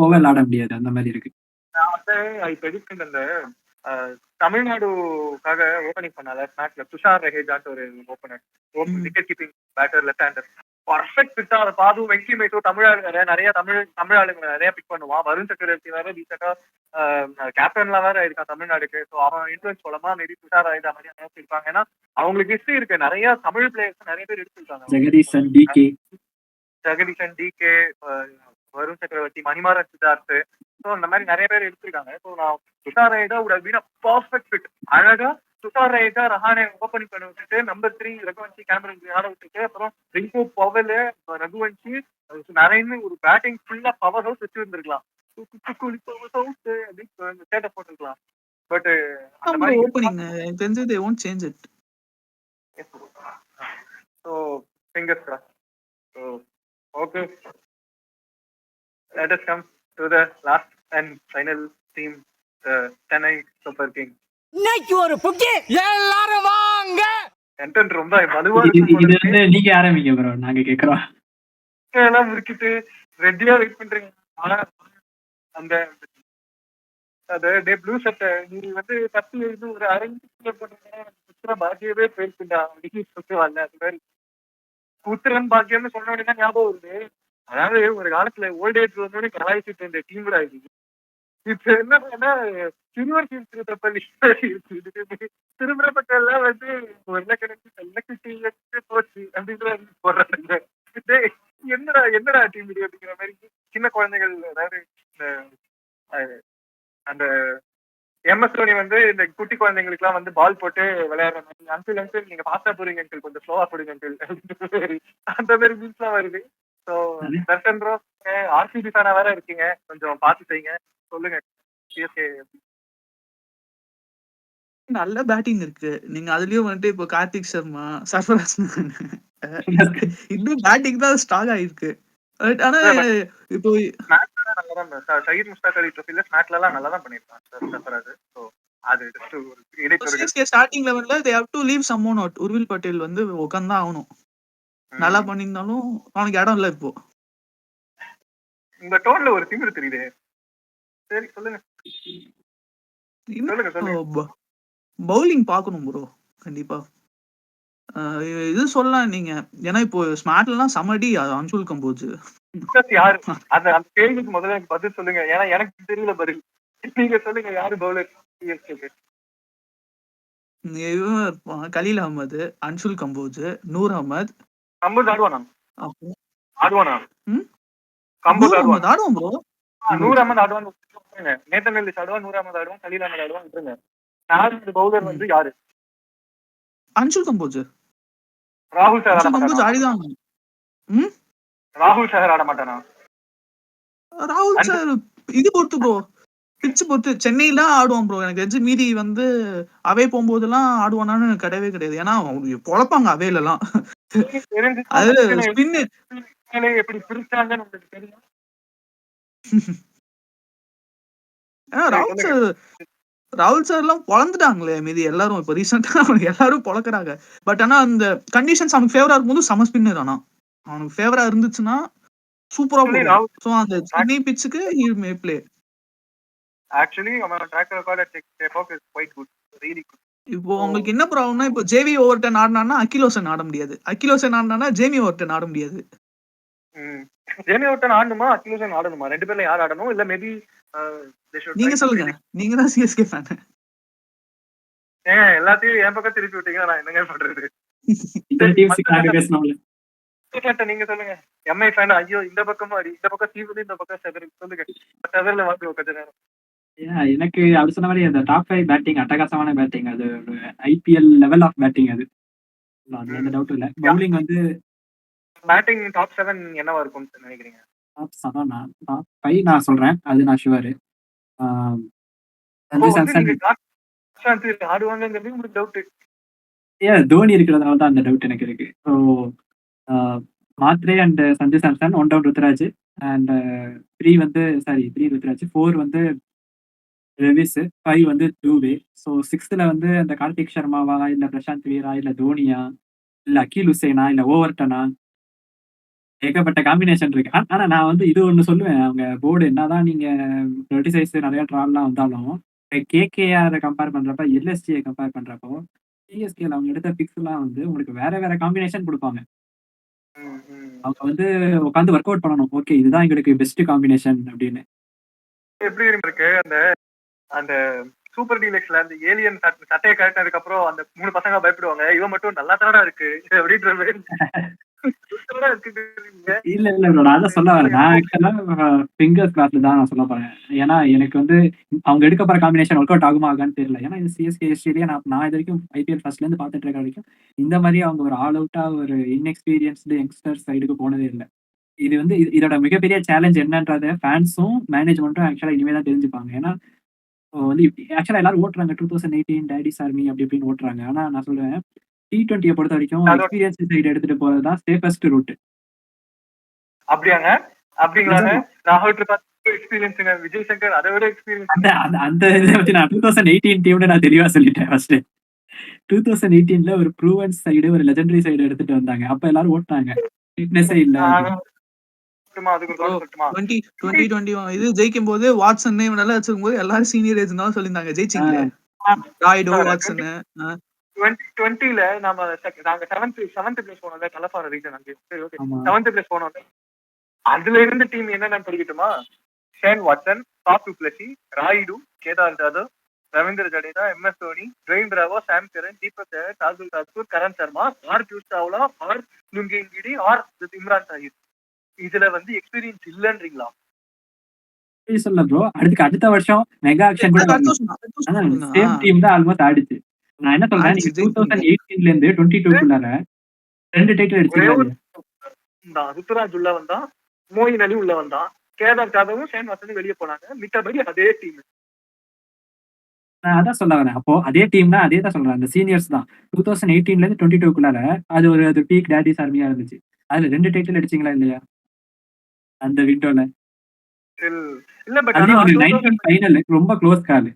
ஓவல் ஆட முடியாது அந்த மாதிரி இருக்கு. நான் வந்து ஐ ப்ரெடிக்ட் அந்த தமிழ்நாடுக்காக ஓப்பனிங் பண்ணால மேட்ச்ல துஷார் ரஹேஜான்ட்டு ஒரு opener, wicket keeping batter, left hander, perfect ஃபிட்டா அதை பாது வெங்கி மேட்டோ தமிழாளுங்க நிறைய தமிழ் ஆளுங்களை நிறைய பிக் பண்ணுவான். வருண் சக்கரவர்த்தி வேற ரீசெண்டா கேப்டன்ல வேற இருக்கான் தமிழ்நாடுக்கு. ஸோ அவன் இன்ஃபுளுன்ஸ் மூலமா மேபி துஷார் ரஹேஜா மாதிரி நிறைய இருப்பாங்க. ஏன்னா அவங்களுக்கு ஹிஸ்டரி இருக்கு, நிறைய தமிழ் பிளேயர்ஸ் நிறைய பேர் எடுத்துருக்காங்க. ஜெகதீசன், டிகே, வருண் சக்கரவர்த்தி, மணிமாறன் சித்தார்த், ஸோ இந்த மாதிரி நிறைய பேர் எடுத்திருக்காங்க. ஸோ நான் Tushar Raheja would have been a perfect fit. அழகா துஷார் ரஹேஜா ரஹானே ஓப்பனிங் பண்ணி விட்டுட்டு நம்பர் 3 ரகுவன்சி கேமரன் ஆட விட்டுட்டு அப்புறம் ரிங்கு பவல், ரகுவன்சி, நிறைய ஒரு பேட்டிங் ஃபுல்லா பவர் ஹவுஸ் வச்சு இருந்திருக்கலாம். ஸ்டேட்டஸ் போட்டுருக்கலாம். பட் ஓப்பனிங் எனக்கு தெரிஞ்சு they won't change it. So fingers cross. So okay, let us come to the last and final team, the Chennai Super Kings. இன்னைக்கு ஒரு புட்டி எல்லாரும் வாங்க. கண்டென்ட் ரொம்ப வலுவா இது வந்து நீங்க ஆரம்பிங்க ப்ரோ, நாங்க கேக்குறோம். எல்லாம் முடிக்கிட்டு ரெடியா வெயிட் பண்றீங்க. ஆனா அந்த ப்ளூ ஷர்ட் நீ வந்து பத்து இது ஒரு அரேஞ்ச் பண்ணுறீங்க, பாக்கியவே போயிருக்குண்டா அப்படின்னு சொல்லுவாங்க. அது மாதிரி உத்திரன் பாக்கியம்னு சொன்ன உடனே ஞாபகம் வருது. அதாவது ஒரு காலத்துல ஓல்ட் ஏஜ் வந்து கலாய்ச்சிட்டு இருந்த டீம் கூட ஆயிடுச்சு. இப்ப என்ன சிறுவர் திருப்பள்ளி திருமணப்பட்ட எல்லாம் வந்து போச்சு அப்படின்ற போடுறாங்க. என்னடா டீம் இது அப்படிங்கிற மாதிரி சின்ன குழந்தைகள், அதாவது அந்த எம்எஸ் தோனி வந்து இந்த குட்டி குழந்தைங்களுக்கு எல்லாம் வந்து பால் போட்டு விளையாடுற மாதிரி, அங்கிள் நீங்க ஃபாஸ்டா போறீங்க அங்கிள், கொஞ்சம் ஸ்லோவா போடுங்க அங்கிள், அந்த மாதிரி மீன்ஸ் எல்லாம் வருது. ஸோ தர்ஷன் ப்ரோ, ஆர்சிபி ஃபேனா வேற இருக்கீங்க, கொஞ்சம் பார்த்து செய்யுங்க, சொல்லுங்க. சிஎஸ்கே நல்ல பேட்டிங் இருக்கு. நீங்க அதுலயும் வந்துட்டு இப்போ கார்த்திக் சர்மா, சர்ஃபராஸ் இன்னும் பேட்டிங் தான் ஸ்ட்ராங் ஆயிருக்கு. ஆனா இப்போ ஷஹீத் முஸ்தாக் அலி ட்ரோஃபில ஸ்நாட்ல எல்லாம் நல்லா தான் பண்ணிருக்கான் சர்ஃபராஸ். ஸோ அது ஜஸ்ட் ஒரு இடைத்தரகர். சிஎஸ்கே ஸ்டார்டிங் லெவல்ல they have to leave someone out. Urvil Patel வந்து உட்கார்ந்து தான் ஆகணும். நல்லா பண்ணியிருந்தாலும் அவனுக்கு இடம் இல்லை இப்போ. இந்த டோன்ல ஒரு திமிரு தெரியுது. சரி சொல்லுங்க. பவுலிங் பார்க்கணும் ப்ரோ கண்டிப்பா. இது சொல்லலாம் நீங்க, ஏன்னா இப்போ ஸ்மார்ட்லாம் சமடி அன்சுல் கம்போஜ் யாரு அந்த கேள்விக்கு முதல்ல எனக்கு பதில் சொல்லுங்க, ஏன்னா எனக்கு தெரியல பதில். நீங்க சொல்லுங்க யாரு பவுலர் சிஎஸ்கேக்கு? கலீல் அஹமது, அன்சுல் கம்போஜ், நூர் அஹமத். கம்போஜ் ஆடுவானா? கம்போஜ் ஆடுவான் ப்ரோ. நூர் அஹமத் ஆடுவான், நேத்தன் எல்லிஸ் ஆடுவான், நூர் அஹமத் ஆடுவான், கலீல் அஹமத் ஆடுவான். விட்டுருங்க. நாலாவது பவுலர் வந்து யாரு? அன்சுல் கம்போஜ். ராகுல் சார் கம்போஜ் ஆடிதான். ராகுல் சார் ஆட மாட்டானா? ராகுல் சார் இது பொறுத்து ப்ரோ, பிச்சு பொறுத்து. சென்னையில ஆடுவான் ப்ரோ. எனக்கு தெரிஞ்சு மீதி வந்து அவே போகும்போதெல்லாம் ஆடுவானான்னு கிடையவே கிடையாது. ஏன்னா பொழப்பாங்க அவேல எல்லாம். அது ஸ்பின் எப்படி பிரிச்சாங்கன்னு உங்களுக்கு தெரியும். ராகுல் சார் எல்லாம் பொழந்துட்டாங்களே மீதி எல்லாரும். இப்ப ரீசெண்டா எல்லாரும் பொழக்கிறாங்க. பட் ஆனா அந்த கண்டிஷன்ஸ் அவனுக்கு ஃபேவரா இருக்கும்போது சம ஸ்பின்னர். ஆனா அவனுக்கு ஃபேவரா இருந்துச்சுன்னா சூப்பரா போகும். சோ அந்த Chennai பிட்சுக்கு he may play. Actually our track record at Chepauk is quite good, really good. இப்போ உங்களுக்கு என்ன ப்ராப்ளம்னா, இப்போ ஜேவி ஓவர்டன் ஆடினான்னா அகிலோசன் ஆட முடியாது, அகிலோசன் ஆடினான்னா ஜேமி ஓவர்டன் ஆட முடியாது. ஜேமி ஓவர்டன் ஆடணுமா அகிலோசன் ஆடணுமா? ரெண்டு பேர்ல யார் ஆடணும்? இல்ல மேபி நீங்க சொல்லுங்க, நீங்க தான் சிஎஸ்கே ஃபேன். எல்லாத்தையும் என் பக்கம் திருப்பி விட்டீங்க, நான் என்னங்க பண்றது? இத்தனை டீம்ஸுக்கு நாங்க பேசணும்ல. நீங்க சொல்லுங்க. எம்ஐ ஃபேன் ஐயோ இந்த பக்கமும் அடி, இந்த பக்கம் சீவுது, இந்த பக்கம் செதறு. சொல்லுங்க. செதறல வாங்குவோம் கொஞ்ச நேரம். எனக்கு அப்படி சொன்ன மாதிரி அந்த டாப் 5 பேட்டிங் அட்டகாசமான பேட்டிங். அது ஒரு ஐபிஎல் லெவல் ஆஃப் பேட்டிங் அது. அதுல எந்த டவுட்டும் இல்ல. பவுலிங் வந்து பேட்டிங் டாப் 7 என்னவா இருக்கும்னு நினைக்கிறீங்க? டாப் 7 டாப் 5 நான் சொல்றேன். அது நான் ஷுவர். அப்போ சஞ்சு வந்து சாம்சன் நீங்க ஆடுவாங்கங்கிறது உங்களுக்கு டவுட். தோனி இருக்கிறதுனால தான் அந்த டவுட் எனக்கு இருக்கு. So Mhatre and Sanju Samson, 1 down Ruturaj and 3 வந்து 3 ருத்ராஜ், 4 வந்து ரெவிஸ், 5 வந்து தூபே. ஸோ 6th வந்து அந்த கார்த்திக் சர்மாவா, இல்ல பிரசாந்த் வீரா, இல்ல தோனியா, இல்ல அகில் ஹுசேனா, இல்ல ஓவர்டனா, ஏகப்பட்ட காம்பினேஷன் இருக்கு. ஆனா நான் வந்து இது ஒண்ணு சொல்லுவேன். அவங்க போர்டு என்னதான் நீங்க கிரிட்டிசைஸ் நிறைய ட்ரால்லாம் வந்தாலும், கேகேஆர் கம்பேர் பண்றப்ப, எல்எஸ்ஜியை கம்பேர் பண்றப்போ, சிஎஸ்கேல அவங்க எடுத்த பிக்ஸ்லாம் வந்து உங்களுக்கு வேற வேற காம்பினேஷன் குடுப்பாங்க. அவங்க வந்து உட்கார்ந்து ஒர்க் அவுட் பண்ணணும். ஓகே இதுதான் எங்களுக்கு பெஸ்ட் காம்பினேஷன் அப்படின்னு. எப்படி இருக்கு அந்த அந்த சூப்பர் டீலக்ஸ்ல அந்த ஏலியன் சட்டையை கட்டினதுக்கு அப்புறம் அந்த 3 பசங்க பயப்படுவாங்க. இவன் மட்டும் நல்லா தானடா இருக்கு அப்படின்ற மாதிரி. இல்ல இல்ல ப்ரோ, நான் அதான் சொல்ல வரேன். நான் ஆக்சுவலா ஃபிங்கர்ஸ் கிராஸ்ல தான் நான் சொல்ல போறேன். ஏன்னா எனக்கு வந்து அவங்க எடுக்க போற காம்பினேஷன் ஒர்க் அவுட் ஆகுமா ஆகான்னு தெரியல. ஏன்னா இது சிஎஸ்கே ஹிஸ்டரியிலேயே நான் இது வரைக்கும் ஐபிஎல் ஃபர்ஸ்ட்ல இருந்து பார்த்துட்டு இருக்க வரைக்கும் இந்த மாதிரி அவங்க ஒரு ஆல் அவுட்டா ஒரு இன்எக்ஸ்பீரியன்ஸ்டு யங்ஸ்டர் சைடுக்கு போனதே இல்லை. இது வந்து இதோட மிகப்பெரிய சேலஞ்ச் என்னன்றத ஃபேன்ஸும் மேனேஜ்மெண்ட்டும் ஆக்சுவலா இனிமே தான் தெரிஞ்சுப்பாங்க. ஏன்னா வந்து ஆக்சுவலா எல்லாரும் ஓட்டுறாங்க 2018 டேடிஸ் ஆர்மி அப்படி இப்படின்னு ஓட்டுறாங்க. ஆனா நான் சொல்றேன் T20 பொறுத்த வரைக்கும் எக்ஸ்பீரியன்ஸ் சைடு எடுத்துட்டு போறது தான் சேஃபஸ்ட் ரூட். அப்படியாங்க? அப்படிங்களாங்க? ராகுல் திரிபாதி எக்ஸ்பீரியன்ஸ்ங்க, விஜய் சங்கர் அதை விட எக்ஸ்பீரியன்ஸ். அந்த இதை வச்சு நான் 2018 டீம்னு நான் தெளிவா சொல்லிட்டேன். ஃபர்ஸ்ட் 2018ல ஒரு ப்ரூவன் சைடு, ஒரு லெஜெண்டரி சைடு எடுத்துட்டு வந்தாங்க. அப்ப எல்லாரும் ஓட்டாங்க. ஃபிட்னஸே இல்ல. 2021 இது ஜெயிக்கும் போது வாட்சன் நல்லா வச்சிருக்கும் போது எல்லாரும் சீனியர் ஏஜ் தான் சொல்லியிருந்தாங்க. ஜெயிச்சிங்களே ராய்டோ வாட்சன். 2020ல நாங்க 7th பிளேஸ் போனோம்ல, கலஃபார ரீஜன். அங்கே சரி ஓகே 7th பிளேஸ் போனோம். அதுல இருந்த டீம் என்னன்னு படிக்கட்டுமா? Shane Watson, Faf du Plessis, Rayudu, Kedar Jadhav, Ravindra Jadeja, MS Dhoni, Dwayne Bravo, Sam Curran, Deepak Chahar, Shardul Thakur, Karn Sharma, or Piyush Chawla, or Lungi Ngidi, or Imran Tahir. இதுல வந்து எக்ஸ்பீரியன்ஸ் இல்லன்றீங்களா? சொல்ல ப்ரோ, அடுத்த வருஷம் மெகா ஆக்ஷன் கூட சேம் டீம் தான் ஆல்மோஸ்ட் ஆடிச்சு. நான் என்ன சொல்றேன், நீங்க 2018ல இருந்து 22க்குள்ளார 2 டைட்டில் அடிச்சிருக்காங்க. ருத்துராஜ் உள்ள வந்தா, மோயின் அலி உள்ள வந்தான், கேதார் ஜாதவும் ஷேன் வாட்சனும் வெளியே போனாங்க. மித்தபடி அதே டீம். நான் அதான் சொல்ல வரேன். அப்போ அதே டீம்னா அதே தான் சொல்றேன். அந்த சீனியர்ஸ் தான் 2018ல இருந்து 22க்குள்ளார அது பீக் டேடிஸ் ஆர்மியா இருந்துச்சு. அதுல 2 டைட்டில் அடிச்சீங்களா இல்லையா அந்த விண்டோல? இல்ல பட் அதுலயும் ஒரு 19 ஃபைனல் ரொம்ப க்ளோஸ் கால்.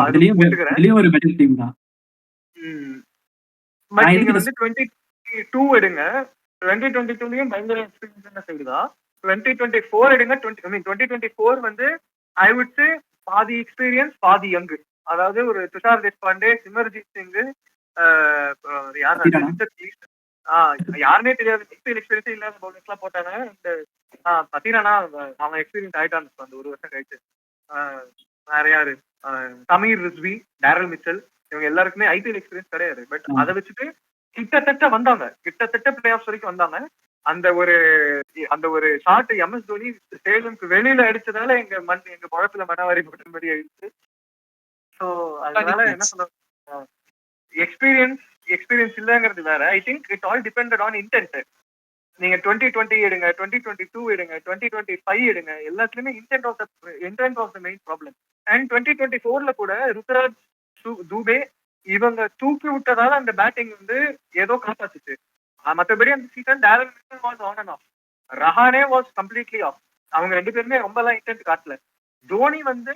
அதுலயும் ஒரு மெடல் டீம் தான். பட் நீங்க வந்து 22 எடுங்க, 2022லயும் பயங்கர எக்ஸ்பீரியன்ஸ் சைடு தான். 2024 எடுங்க, 2024 வந்து ஐ வுட் சே பாதி எக்ஸ்பீரியன்ஸ் பாதி யங். அதாவது ஒரு துஷார் தேஷ்பாண்டே, சிமர்ஜித் சிங், யாருமே தெரியாது, எக்ஸ்பீரியன்ஸ் இல்லாத பவுலர்ஸ் எல்லாம் போட்டாங்க. இந்த பத்தீனா அவன் எக்ஸ்பீரியன்ஸ் ஆயிட்டான் அந்த ஒரு வருஷம் கழிச்சு. வேற யாரு, சமீர் ரிஸ்வி, டேரல் மிச்சல், இவங்க எல்லாருக்குமே ஐபிஎல் எக்ஸ்பீரியன்ஸ் கிடையாது. பட் அதை வச்சுட்டு கிட்டத்தட்ட பிளே ஆஃப்ஸ் வரைக்கும் வந்தாங்க. அந்த ஒரு ஷாட் MS தோனி ஸ்டேடியம்க்கு வெளியில அடிச்சதால எங்க பழத்துல மனவாரி போட்ட மாதிரி ஆயிடுச்சு. ஸோ அதனால என்ன சொல்ல, எக்ஸ்பீரியன்ஸ் இல்லங்கிறது வேற. I think it all depended on intent. நீங்க 2020 எடுங்க, 2022 எடுங்க, 2025 எடுங்க, எல்லாத்துலயுமே intent of the main problem. And 2024ல கூட ருத்ராஜ், தூபே இவங்க தூக்கி விட்டதால அந்த பேட்டிங் வந்து ஏதோ காப்பாத்துச்சு. மற்றபடி அந்த season Daryl Mitchell was on and half, Rahane was completely of. அவங்க 2 பேருமே ரொம்ப எல்லாம் இன்டென்ட் காட்டல. தோனி வந்து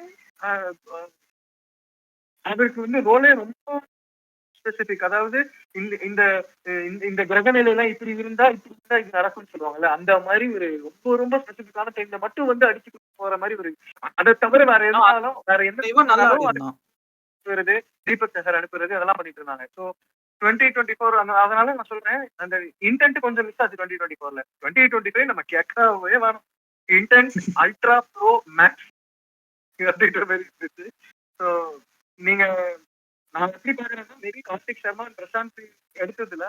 அவருக்கு வந்து ரோலே ரொம்ப ஸ்பெசிபிக். அதாவது இந்த கிரக நிலையெல்லாம் இப்படி இருந்தா இது நடக்கும்னு சொல்லுவாங்கல்ல, அந்த மாதிரி ஒரு ரொம்ப ரொம்ப ஸ்பெசிபிக்கான டைம்ல மட்டும் வந்து அடிச்சு போற மாதிரி ஒரு, அதை தவிர வேற எந்த வருது தீபக் சஹர் அனுப்புறது அதெல்லாம் பண்ணிட்டு இருந்தாங்க. ஸோ 2024 அதனால நான் சொல்றேன் அந்த இன்டென்ட் கொஞ்சம் மிஸ் ஆச்சு 2024ல. 2025 நம்ம கேட்கவே வேணும். இன்டென்ட் அல்ட்ரா ப்ரோ மேக்ஸ் அப்படின்ற மாதிரி இருந்துச்சு. ஸோ நீங்க நான் எப்படி பாக்குறேன்னா மேபி கார்த்திக் சர்மா பிரசாந்த் எடுத்ததுல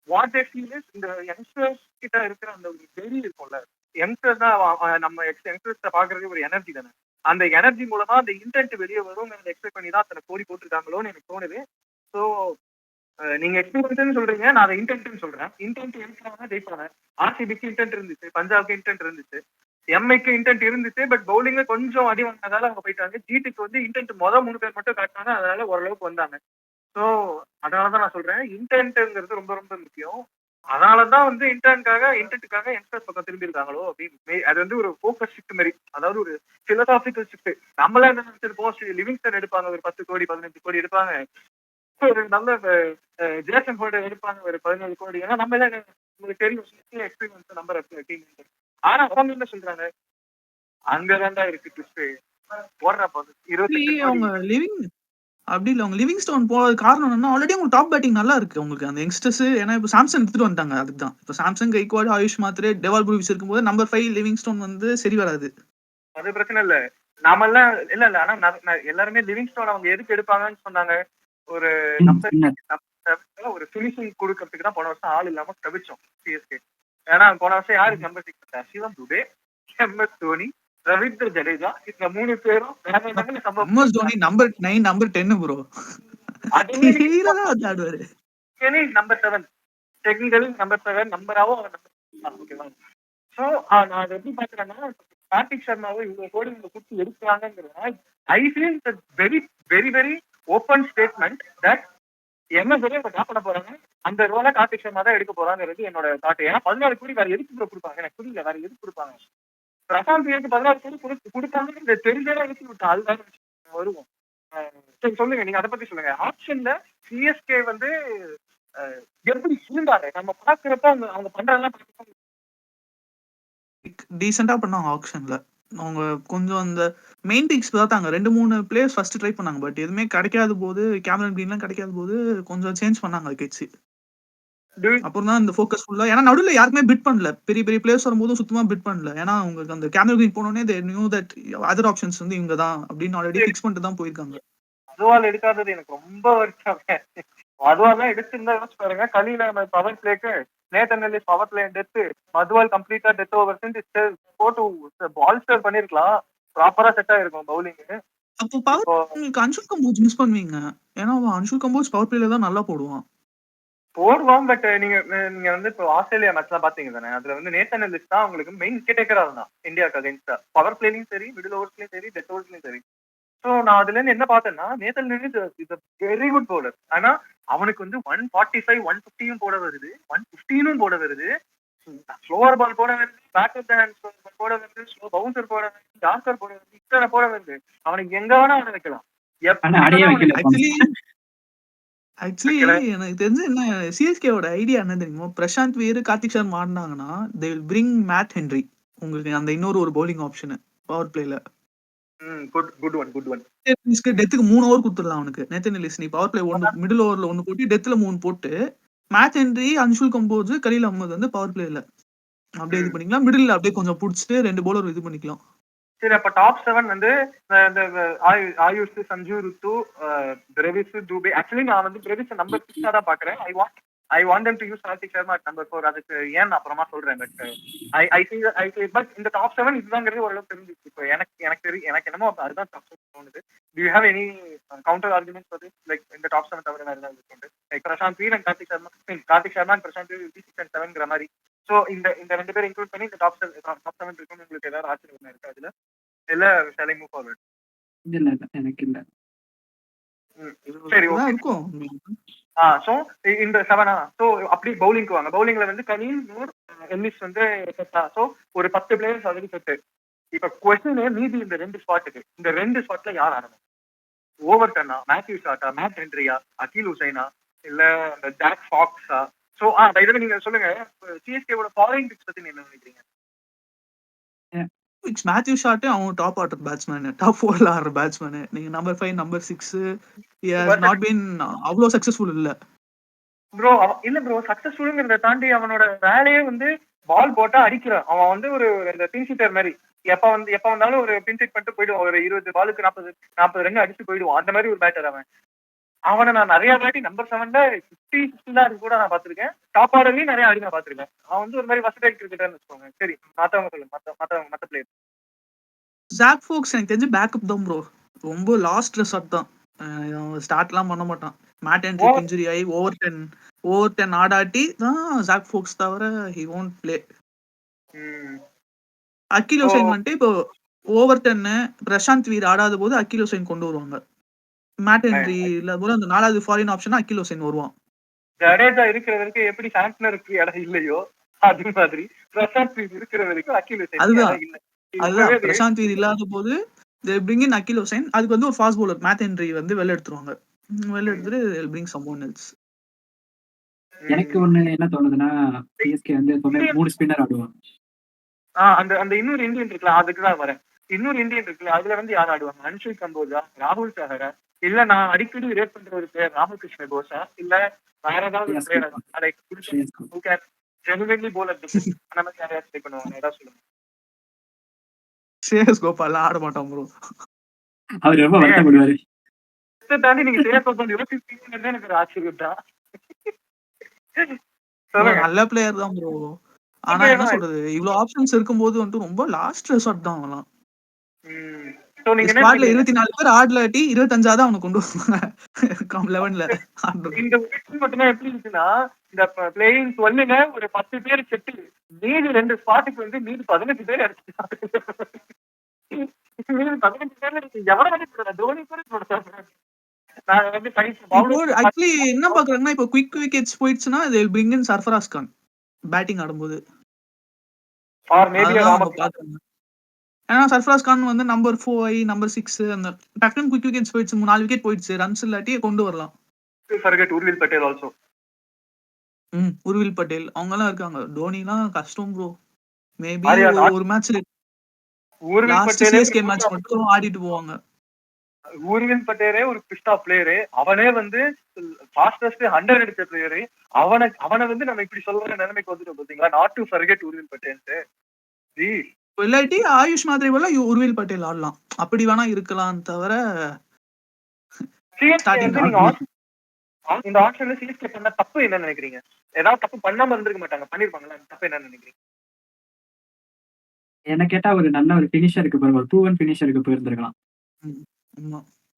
வாட் தே ஃபீல் இஸ் இந்த யங்ஸ்டர்ஸ் கிட்ட இருக்கிற அந்த ஒரு வெறி இருக்கும்ல, யங்ஸ்டர்ஸ் தான் நம்ம யங்ஸ்டர்ஸ் பாக்குறது ஒரு எனர்ஜி தானே, அந்த எனர்ஜி மூலமா அந்த இன்டென்ட் வெளியே வரும் எக்ஸ்பெக்ட் பண்ணி தான் அத்தனை கோடி போட்டுருக்காங்களோன்னு எனக்கு தோணுது. ஸோ நீங்க எக்ஸ்பீரியன்ஸ் சொல்றீங்க, நான் அதை இன்டென்ட்னு சொல்றேன். இன்டென்ட் எதுக்காக ஜெயிப்பாங்க. ஆர்சிபிக்கு இன்டென்ட் இருந்துச்சு, பஞ்சாப்க்கு இன்டென்ட் இருந்துச்சு, எம்ஐக்கு இன்டென்ட் இருந்துச்சு. பட் பவுலிங்ல கொஞ்சம் அடி வாங்கினதால அவங்க போயிட்டாங்க. ஜிடிக்கு வந்து இன்டென்ட் 3 பேர் மட்டும் காட்டினாங்க, அதனால ஓரளவுக்கு வந்தாங்க. ஸோ அதனாலதான் நான் சொல்றேன் இன்டென்ட்ங்கிறது ரொம்ப ரொம்ப முக்கியம். அதனாலதான் வந்து இன்டென்ட்டுக்காக யங்ஸ்டர்ஸ் பக்கம் திரும்பி இருக்காங்களோ அப்படின்னு. அது வந்து ஒரு ஃபோக்கஸ் ஷிஃப்ட் மாதிரி, அதாவது ஒரு பிலோசாபிக்கல் ஷிஃப்ட். நம்மளா என்ன நினைச்சிருப்போம், லிவிங்ஸ்டன் எடுப்பாங்க ஒரு 10 கோடி 15 கோடி எடுப்பாங்க, ஒரு நல்ல ஜேசன் ஹோல்டர் எடுப்பாங்க ஒரு 17 கோடி. ஏன்னா நம்ம எல்லாம் உங்களுக்கு தெரியும் எக்ஸ்பீரியன்ஸ் நம்பர் டீம். ஆனா அவங்க என்ன சொல்றாங்க, அங்கதான்டா இருக்கு ட்விஸ்ட், போடுறா போது 28 அவங்க கோடி. லிவிங் அப்படி இல்ல, அவங்க லிவிங் ஸ்டோன் போறது காரணம் என்னன்னா ஆல்ரெடி அவங்க டாப் பேட்டிங் நல்லா இருக்கு உங்களுக்கு அந்த யங்ஸ்டர்ஸ். ஏன்னா இப்போ சாம்சங் எடுத்துட்டு வந்துட்டாங்க, அதுக்கு தான் இப்போ சாம்சங், கைக்வாட், ஆயுஷ் மாத்ரே, டெவால் புரூவிஸ் இருக்கும்போது நம்பர் 5 லிவிங் ஸ்டோன் வந்து சரி வராது. அது பிரச்சனை இல்ல, நாமெல்லாம் இல்ல ஆனா எல்லாருமே லிவிங் ஸ்டோன் அவங்க எதுக்கு எடுப்பாங்கன்னு சொன்னாங்க, ஒரு நம்பர் ஒரு பினிஷிங் கொடுக்கறதுக்கு தான் போன வருஷம் ஆள் இல்லாம தவிச்சோம் சிஎஸ்கே. ஏன்னா போன வருஷம் யாருக்கு நம்பர் 6 சிவம் துபே, எம்எஸ் தோனி, ரவீந்திர ஜடேஜா, இந்த 3 பேரும் MS Dhoni number 9 number 10 bro, ஆடுவாரு. நம்பர் 7 டெக்னிக்கலி நம்பர் 7 நம்பராவும் ஓகேவா. ஸோ நான் அதை எப்படி பாக்குறேன்னா, கார்த்திக் சர்மாவை இவ்வளவு கோடி கொடுத்து எடுக்கிறாங்கிறதுனா I feel very very very open statement that MS Dhoni இப்போ ட்ராப் பண்ண போறாங்க, அந்த ரோலை கார்த்திக் சர்மா தான் எடுக்க போறாங்கிறது என்னோட தாட். ஏன்னா 14 கோடி வேற எதுக்கு கொடுப்பாங்க எனக்கு புரியல, வேற எதுக்கு கொடுப்பாங்க. பிரசாந்த் எனக்கு 14 கோடி கொடுத்தாங்க தெரிஞ்சதா எடுத்து விட்டா அதுதான் வருவோம். சரி சொல்லுங்க, நீங்க அதை பத்தி சொல்லுங்க. ஆப்ஷன்ல சிஎஸ்கே வந்து எப்படி இருந்தாரு நம்ம பாக்குறப்ப அவங்க பண்றதெல்லாம் டீசெண்டா பண்ணாங்க ஆக்ஷன்ல. அவங்க கொஞ்சம் அந்த மெயின் பிக்ஸ் பார்த்தாங்க, 2-3 பிளேயர்ஸ் ஃபர்ஸ்ட் ட்ரை பண்ணாங்க. பட் எதுவுமே கிடைக்காத போது, கேமரன் கிரீன்லாம் கிடைக்காத போது கொஞ்சம் சேஞ்ச் பண்ணாங்க அதுக்கு. அப்புறம் தான் இந்த ஃபோக்கஸ் ஃபுல்லா, ஏன்னா நடுவுல யாருமே பிட் பண்ணல, பெரிய பெரிய பிளேயர்ஸ் வரும்போது சுத்தமா பிட் பண்ணல. ஏன்னா உங்களுக்கு அந்த கேமரன் கிரீன் போனோடனே they knew that other options வந்து இவங்க தான் அப்படின்னு ஆல்ரெடி ஃபிக்ஸ் பண்ணிட்டு தான் போயிருக்காங்க. அதுவால் எடுக்காதது எனக்கு ரொம்ப வருஷம். அதுவாலாம் எடுத்திருந்தா யோசிச்சு பாருங்க, கலியில பவர் பிளேக்கு Nathan Ellis power play death, Madhwal கம்ப்ளீட்டா டெத் ஓவர் போட்டு பால் ஸ்டர் பண்ணிருக்கலாம், ப்ராப்பரா செட் ஆயிருக்கும் பவுலிங். அப்போ பவர் உங்களுக்கு அன்ஷுல் கம்போஸ் மிஸ் பண்ணுவீங்க, ஏன்னா அவன் அன்ஷுல் கம்போஸ் பவர் பிளேல தான் நல்லா போடுவான். பட் நீங்க வந்து இப்போ ஆஸ்திரேலியா மேட்ச்லாம் பாத்தீங்க தானே, அதுல வந்து நேத்தன் எல்லிஸ் தான் உங்களுக்கு மெயின் விக்கெட்டேக்கரா இருந்தான் இந்தியாவுக்கு அகைன்ஸ்டா, பவர் பிளேலையும் சரி, மிடில் ஓவர்ஸ்லயும் சரி, டெத் ஓவர்ஸ்லயும் சரி. ஸோ நான் அதுல இருந்து என்ன பார்த்தேன்னா, Nathan Ellis is a very good bowler. ஆனா அவனுக்கு வந்து 145 150 போட வருது, 115 போட வருது, ஸ்லோவர் பால் போட வருது, பேக் ஆஃப் த ஹேண்ட் போட வருது, ஸ்லோ பவுன்சர் போட வருது, டார்க்கர் போட வருது, இத்தனை போட வருது. அவனுக்கு எங்க வேணா அவனை வைக்கலாம். ஆக்சுவலி எனக்கு தெரிஞ்சு என்ன சிஎஸ்கேவோட ஐடியா என்ன தெரியுமோ, பிரசாந்த் வீர், கார்த்திக் சர்மா ஆடினாங்கன்னா they will bring Matt Henry, உங்களுக்கு அந்த இன்னொரு ஒரு பவுலிங் ஆப்ஷன் பவர் பிளேல. குட் ஒன் டெத்துக்கு 3 ஓவர் கொடுத்துடலாம் அவனுக்கு. நேத்தன் எல்லிஸ் நீ பவர் பிளே 1 மிடில் ஓவர்ல 1 போட்டு டெத்ல 3 போட்டு, மேட் ஹென்ரி, அன்ஷுல் கம்போஸ், கலீல் அஹ்மத் வந்து பவர் பிளேல அப்படியே இது பண்ணிக்கலாம். மிடில் அப்படியே கொஞ்சம் புடிச்சிட்டு 2 பவுலர் இது பண்ணிக்கலாம். சரி, அப்ப டாப் 7 வந்து ஆயுஷ், சஞ்சு, ருத்து, பிரவிஸ், துபே. ஆக்சுவலி நான் வந்து பிரவிஸ் நம்பர் 6 தான் பாக்குறேன். I want them to use Karthik Sharma at number 4. அதுக்கு ஏன் நான் அப்புறமா சொல்றேன். பட் இந்த டாப் 7 இதுதாங்கிறது ஓரளவு தெரிஞ்சிச்சு. இப்போ எனக்கு என்னமோ அதுதான் டாப் 7 தோணுது. Do you have any counter arguments for this? Like இந்த டாப் 7 தவிர வேற ஏதாவது இருக்கு? Like Prashanth Veer and Karthik Sharma and Prashanth Veer 6 and 7ங்கிற மாதிரி. சோ இந்த 2 பேரை இன்க்ளூட் பண்ணி இந்த டாப் 7 இருக்குன்னு உங்களுக்கு ஏதாவது ஆச்சரியம் இருக்கா அதுல? இல்ல shall I move forward? இல்ல எனக்கு இல்ல. சரி, ஓகே. சோ இந்த 7 சோ அப்படி பவுலிங்க்கு வாங்க. பவுலிங்ல வந்து கலீல், நூர், எல்லிஸ் வந்து செட்டா. சோ ஒரு 10 பிளேயர்ஸ் ஆல்ரெடி செட். இப்ப क्वेश्चन மீதி இந்த 2 ஸ்பாட்டுக்கு, இந்த 2 ஸ்பாட்ல யார் ஆடணும்? ஓவர்டனா, மேத்யூ ஷாட்டா, மேட் ஹென்ரியா, அகில் ஹுசைனா, இல்ல அந்த ஜாக் ஃபாக்ஸா? சோ இதை நீங்க சொல்லுங்க. சிஎஸ்கேவோட ஃபாலோயிங் பிக்ஸ் பத்தி என்ன நினைக்கிறீங்க? மேத்யூ ஷாட் அவன் டாப் ஆர்டர் பேட்ஸ்மேன், டாப் 4ல ஆடுற பேட்ஸ்மேன். நீங்க number 5 number 6 he has not been அவ்வளவு சக்சஸ்ஃபுல் இல்ல ப்ரோ. இல்ல ப்ரோ, சக்சஸ்ஃபுல்ங்கிறத தாண்டி அவனோட வேலையே வந்து பால் போட்டா அடிக்கிறான். அவன் வந்து ஒரு பின் ஹிட்டர் மாதிரி. எப்ப வந்தாலும் ஒரு பின் ஹிட் பண்ணிட்டு போயிடுவான். ஒரு 20 பாலுக்கு 40 ரன் அடிச்சு போயிடுவான். அந்த மாதிரி ஒரு பேட்டர் அவன். அவனை நான் நிறைய வாட்டி நம்பர் 7ல 50 தான் கூட நான் பாத்திருக்கேன். டாப் ஆர்டர்லயும் நிறைய ஆடி நான் பாத்திருக்கேன். அவன் வந்து ஒரு மாதிரி வசடைல் கிரிக்கெட்டர்னு வச்சுக்கோங்க. சரி மத்தவங்க சொல்லுங்க, மத்த பிளேயர். ஜாக் ஃபோக்ஸ் எனக்கு தெரிஞ்சு பேக்கப் தான் ப்ரோ. ரொம்ப லாஸ்ட் ரெசார்ட் தான். ஸ்டார்ட்லாம் பண்ண மாட்டான். மேட் ஹென்ட்ரிக் இன்ஜுரி ஆகி ஓவர் 10 ஆடாட்டி தான் ஜாக் ஃபோக்ஸ் தவிர ஹி won't play. அகில் ஹுசைன் வந்துட்டு இப்போ ஓவர் 10 பிரசாந்த் வீர் ஆடாத போது அகில் ஹுசைன் கொண்டு வருவாங்க. மேட் ஹென்ரி இல்லாத போது அந்த 4வது ஃபாரின் ஆப்ஷனா அகில் ஹுசைன் வருவான். ஜடேஜா இருக்கிற வரைக்கும் எப்படி சாண்ட்னருக்கு இடம் இல்லையோ அது மாதிரி பிரசாந்த் வீர் இருக்கிற வரைக்கும் அகில் ஹுசைன் அதுதான் இல்ல. அதுதான் பிரசாந்த் வீர் இல்லாத போது they bring in அகில் ஹுசைன். அதுக்கு வந்து ஒரு ஃபாஸ்ட் பவுலர் மேட் ஹென்ரி வந்து வெளில எடுத்துருவாங்க. வெளில எடுத்துட்டு they'll bring someone else. எனக்கு ஒண்ணு என்ன தோணுதுன்னா சிஎஸ்கே வந்து எப்பவுமே 3 ஸ்பின்னர் ஆடுவாங்க. அந்த அந்த இன்னொரு இந்தியன் இருக்குல்ல, அதுக்குதான் வரேன். இன்னொரு இந்தியன் இருக்குல்ல, அதுல வந்து யார் ஆடுவாங்க? அன்ஷுல் கம்போஜா, ராகுல் சஹரா, இல்ல நான் அடிக்கடி ரேட் பண்ற ஒரு பிளேயர் ராமகிருஷ்ண கோஷா, இல்ல வேற ஏதாவது ஒரு பிளேயர் ஜெனுவன்லி போலர் அந்த மாதிரி யாரையாவது ட்ரை பண்ணுவாங்க? ஏதாவது சொல்லுங்க. ஸ்ரேயஸ் கோபால் ஆட மாட்டான் ப்ரோ. அவர் ரொம்ப வருத்தப்படுவாரு. தாண்டி நீங்க ஸ்ரேயஸ் கோபால் யோசிப்பீங்கன்னு எனக்கு ஒரு ஆச்சரியம் தான். நல்ல பிளேயர் தான் ப்ரோ. ஆனா என்ன சொல்றது, இவ்வளவு ஆப்ஷன்ஸ் இருக்கும்போது வந்து ரொம்ப லாஸ்ட் ரெசார்ட் தான் அவன்லாம். ஸ்குவாட்ல 24 பேர் ஆடலாட்டி 25ஆவது அவனை கொண்டு வருவாங்க 11ல. இந்த மட்டும்தான் எப்படி இருக்குன்னா, இந்த பிளேயிங் 12ல ஒரு 10 பேர் செட்டு, மீதி 2 ஸ்பாட்டுக்கு வந்து மீதி 15 பேர் அடிச்சு. மீதி 15 பேர்ல எவ்வளவு தோனி கூட ஆக்சுவலி என்ன பாக்குறாங்கன்னா, இப்போ குயிக் விக்கெட்ஸ் போயிடுச்சுன்னா they will bring in Sarfaraz Khan batting ஆடும்போது. ஏன்னா சர்ஃபராஸ் கான் வந்து நம்பர் 4 நம்பர் 6 அந்த டக்குனு குயிக் விக்கெட்ஸ் போயிடுச்சு, 4 விக்கெட் போயிடுச்சு, ரன்ஸ் இல்லாட்டி கொண்டு வரலாம். உர்வில் பட்டேல் ஆல்சோ. உர்வில் பட்டேல் அவங்க எல்லாம் இருக்காங்க. தோனிலாம் கஷ்டம் ப்ரோ. மேபி ஒரு மேட்ச்ல லாஸ்ட் சிஎஸ்கே மேட்ச் மட்டும் ஆடிட்டு போவாங்க. உர்வில் பட்டேலே ஒரு பிஸ்ட் ஆஃப் பிளேயரு. அவனே வந்து ஃபாஸ்டஸ்ட் 100 அடிச்ச பிளேயரு. அவனை வந்து நம்ம இப்படி சொல்ற நிலைமைக்கு வந்துட்டோம் பாத்தீங்களா? Not to forget Urvil Patel. இல்லாட்டி ஆயுஷ் மாதிரி போல உர்வில் பட்டேல் ஆடலாம். அப்படி வேணா இருக்கலாம் தவிர இந்த ஆப்ஷன்ல சிஎஸ்கே பண்ண தப்பு என்ன நினைக்கிறீங்க? ஏதாவது தப்பு பண்ணாம இருந்திருக்க மாட்டாங்க, பண்ணிருப்பாங்களா? தப்பு என்ன நினைக்கிறீங்க? என்ன கேட்டா ஒரு நல்ல ஒரு பினிஷருக்கு போய் ஒரு 2-1 பினிஷருக்கு போயிருந்திருக்கலாம்.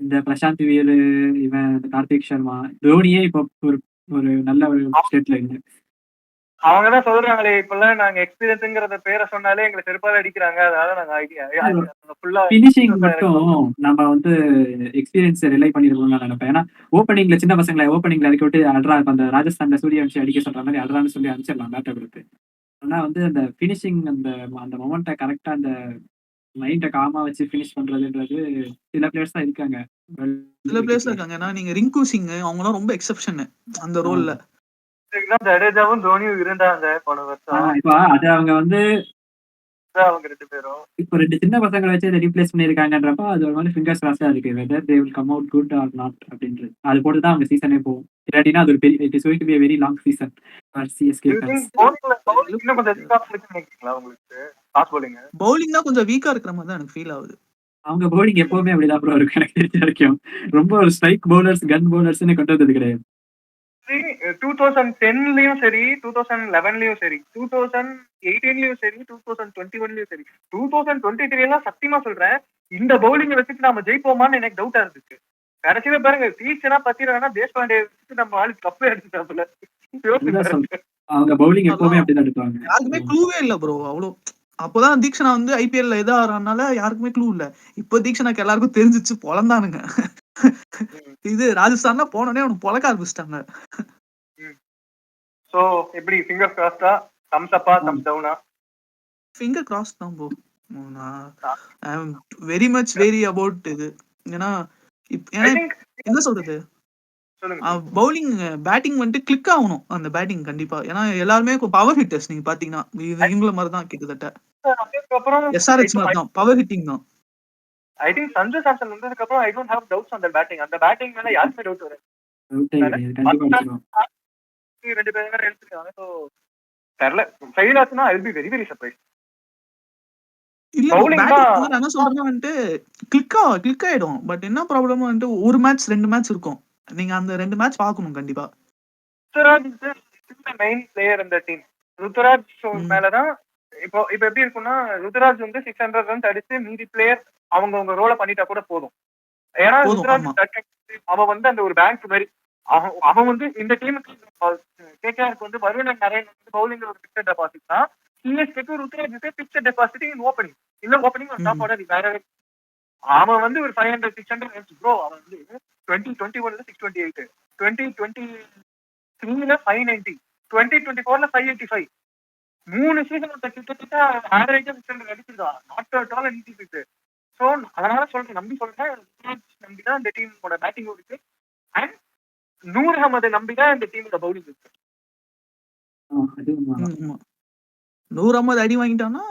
இந்த பிரசாந்த் வீர், இவன் கார்த்திக் சர்மா, தோனியே இப்போ ஒரு நல்ல ஒரு ஸ்டேட்ல இருக்கு. அவங்கதான் சொல்றாங்களே இப்பெல்லாம் நாங்க எக்ஸ்பீரியன்ஸ்ங்கறத பேரை சொன்னாலே எங்களை செருப்பால அடிக்கிறாங்க. அதனால நாங்க பினிஷிங் மட்டும் நம்ம வந்து எக்ஸ்பீரியன்ஸ் ரிலை பண்ணிருக்கோம்னு நான் நினைப்பேன். ஏன்னா ஓப்பனிங்ல சின்ன பசங்களை ஓப்பனிங்ல இறக்கி விட்டு அட்ரா அந்த ராஜஸ்தான்ல சூரியவன்ஷி அடிக்க சொல்ற மாதிரி அட்ரான்னு சொல்லி அனுப்பிச்சிடலாம் பேட்டர்களுக்கு. ஆனா வந்து அந்த பினிஷிங் அந்த மொமெண்ட்டை கரெக்டா அந்த மைண்ட காமா வச்சு பினிஷ் பண்றதுன்றது சில பிளேயர்ஸ் தான் இருக்காங்க. சில பிளேயர்ஸ் இருக்காங்க. ஏன்னா நீங்க ரிங்கு சிங் அவங்கலாம் ரொம்ப எக்ஸெப்ஷன் அந்த ரோல்ல. ஜடேஜாவும் தோனியும் இருந்தாங்க போன வருஷம். இப்போ அது அவங்க வந்து அவங்க 2 பேரும் இப்போ 2 சின்ன பசங்களை வச்சு அதை ரீப்ளேஸ் பண்ணிருக்காங்கன்றப்ப அது ஒரு மாதிரி ஃபிங்கர்ஸ் கிராஸா இருக்கு. Whether they will come out good or not அப்படின்றது. அது போட்டு தான் அவங்க சீசனே போகும். இல்லாட்டினா அது ஒரு பெரிய it is going to be a very long season for CSK fans. பவுலிங் தான் கொஞ்சம் வீக்கா இருக்கிற மாதிரி தான் எனக்கு ஃபீல் ஆகுது. அவங்க பவுலிங் எப்பவுமே அப்படிதான் ப்ரோ இருக்கு எனக்கு தெரிஞ்ச வரைக்கும். ரொம்ப ஒரு ஸ்ட்ரைக் பவுலர்ஸ் கன் பவுலர்ஸ்னு கொண்டு வந்தது கிடையாது. 2010லயும் சரி, 2011லயும் சரி, 2018லயும் சரி, 2021லயும் சரி, 2023 சத்தியமா சொல்றேன், இந்த பவுலிங் வச்சுட்டு நாம ஜெயிப்போமான்னு எனக்கு டவுட்டா இருந்துச்சு. கடைசியில பாருங்க சீசனா பத்திரனா தேஷ்பாண்டே வச்சுட்டு நம்ம ஆளு கப்பே அடிச்சுட்டாப்புல. அவங்க பவுலிங் எப்பவுமே அப்படிதான் எடுப்பாங்க. யாருக்குமே க்ளூவே இல்ல ப்ரோ. அவ்வளோ அப்போதான் தீக்ஷனா வந்து ஐபிஎல்ல எதாறனால யாருக்குமே க்ளூ இல்ல. இப்போ தீக்ஷனாக்கு எல்லாருக்கும் தெரிஞ்சிச்சு, பொலந்தானுங்க. இது ராஜஸ்தான்ல போனோடனே அவனுக்கு பொலக்க ஆரம்பிச்சிட்டாங்க. சோ எப்படி ஃபிங்கர் கிராஸ்டா, தம்ஸ் அப்பா தம்ஸ் டவுனா? ஃபிங்கர் கிராஸ் தான் bro. I am very much very about இது. ஏன்னா என்ன சொல்றது, பவுலிங் பேட்டிங் வந்துட்டு கிளிக் ஆகணும் அந்த பேட்டிங் கண்டிப்பா. ஏன்னா எல்லாருமே பவர் ஹிட்டர்ஸ். நீங்க பாத்தீங்கன்னா இவங்கள மாதிரி தான் கிட்டத்தட்ட எஸ்ஆர்எச் மாதிரி தான் பவர் ஹிட்டிங் தான். I think சஞ்சு சாம்சன் வந்ததுக்கு அப்புறம் I don't have doubts on the batting. அந்த பேட்டிங் மேல யாருமே டவுட் வரல. ரெண்டு பேரும் வேற எடுத்துட்டாங்க. சோ தெரியல ஃபெயில் ஆச்சுனா I will be very very surprised. இல்ல பேட்டிங் நான் என்ன சொல்றேன்னா வந்துட்டு கிளிக் ஆயிடும். பட் என்ன ப்ராப்ளம் வந்துட்டு ஒரு மேட்ச் 2 மேட்ச் இருக்கும். நீங்க அந்த 2 மேட்ச் பார்க்கணும் கண்டிப்பா. ருத்துராஜ் மெயின் பிளேயர் இந்த டீம். ருத்துராஜ் ம். மேலதான் இப்போ இப்ப எப்படி இருக்கும்னா, ருத்துராஜ் வந்து 600 ரன்ஸ் அடிச்சு மீதி பிளேயர் அவங்க ரோல பண்ணிட்டா கூட போதும். ஏன்னா போதும். ருத்துராஜ் ஆமா. அவன் வந்து அந்த ஒரு பேங்க் மாதிரி அவன் வந்து இந்த டீமுக்கு கேகேஆருக்கு வந்து வருணன் நரேன் வந்து பவுலிங் ஒரு பிக்சட் டெபாசிட் தான். சிஎஸ்கேக்கு ருத்துராஜுக்கு பிக்சட் டெபாசிட் இன் ஓப்பனிங். இல்ல ஓப்பனிங் ஒரு டாப் ஆர்டர் வேற. அவன் வந்து ஒரு 500 600 ரன்ஸ் ப்ரோ. அவன் வந்து 2021 628, 2023 590, 2024 585. 3 சீசன் கிட்டத்தட்ட ஆவரேஜா 600 அடிச்சிருக்கான். Not at all easy fit. So அதனால சொல்றேன், நம்பிதான் இந்த டீமோட பேட்டிங் இருக்கு. அண்ட் நூர் அகமது நம்பிதான் இந்த டீமோட பவுலிங் இருக்கு. ஆமா. 100 50 அடி வாங்கிட்டான்னா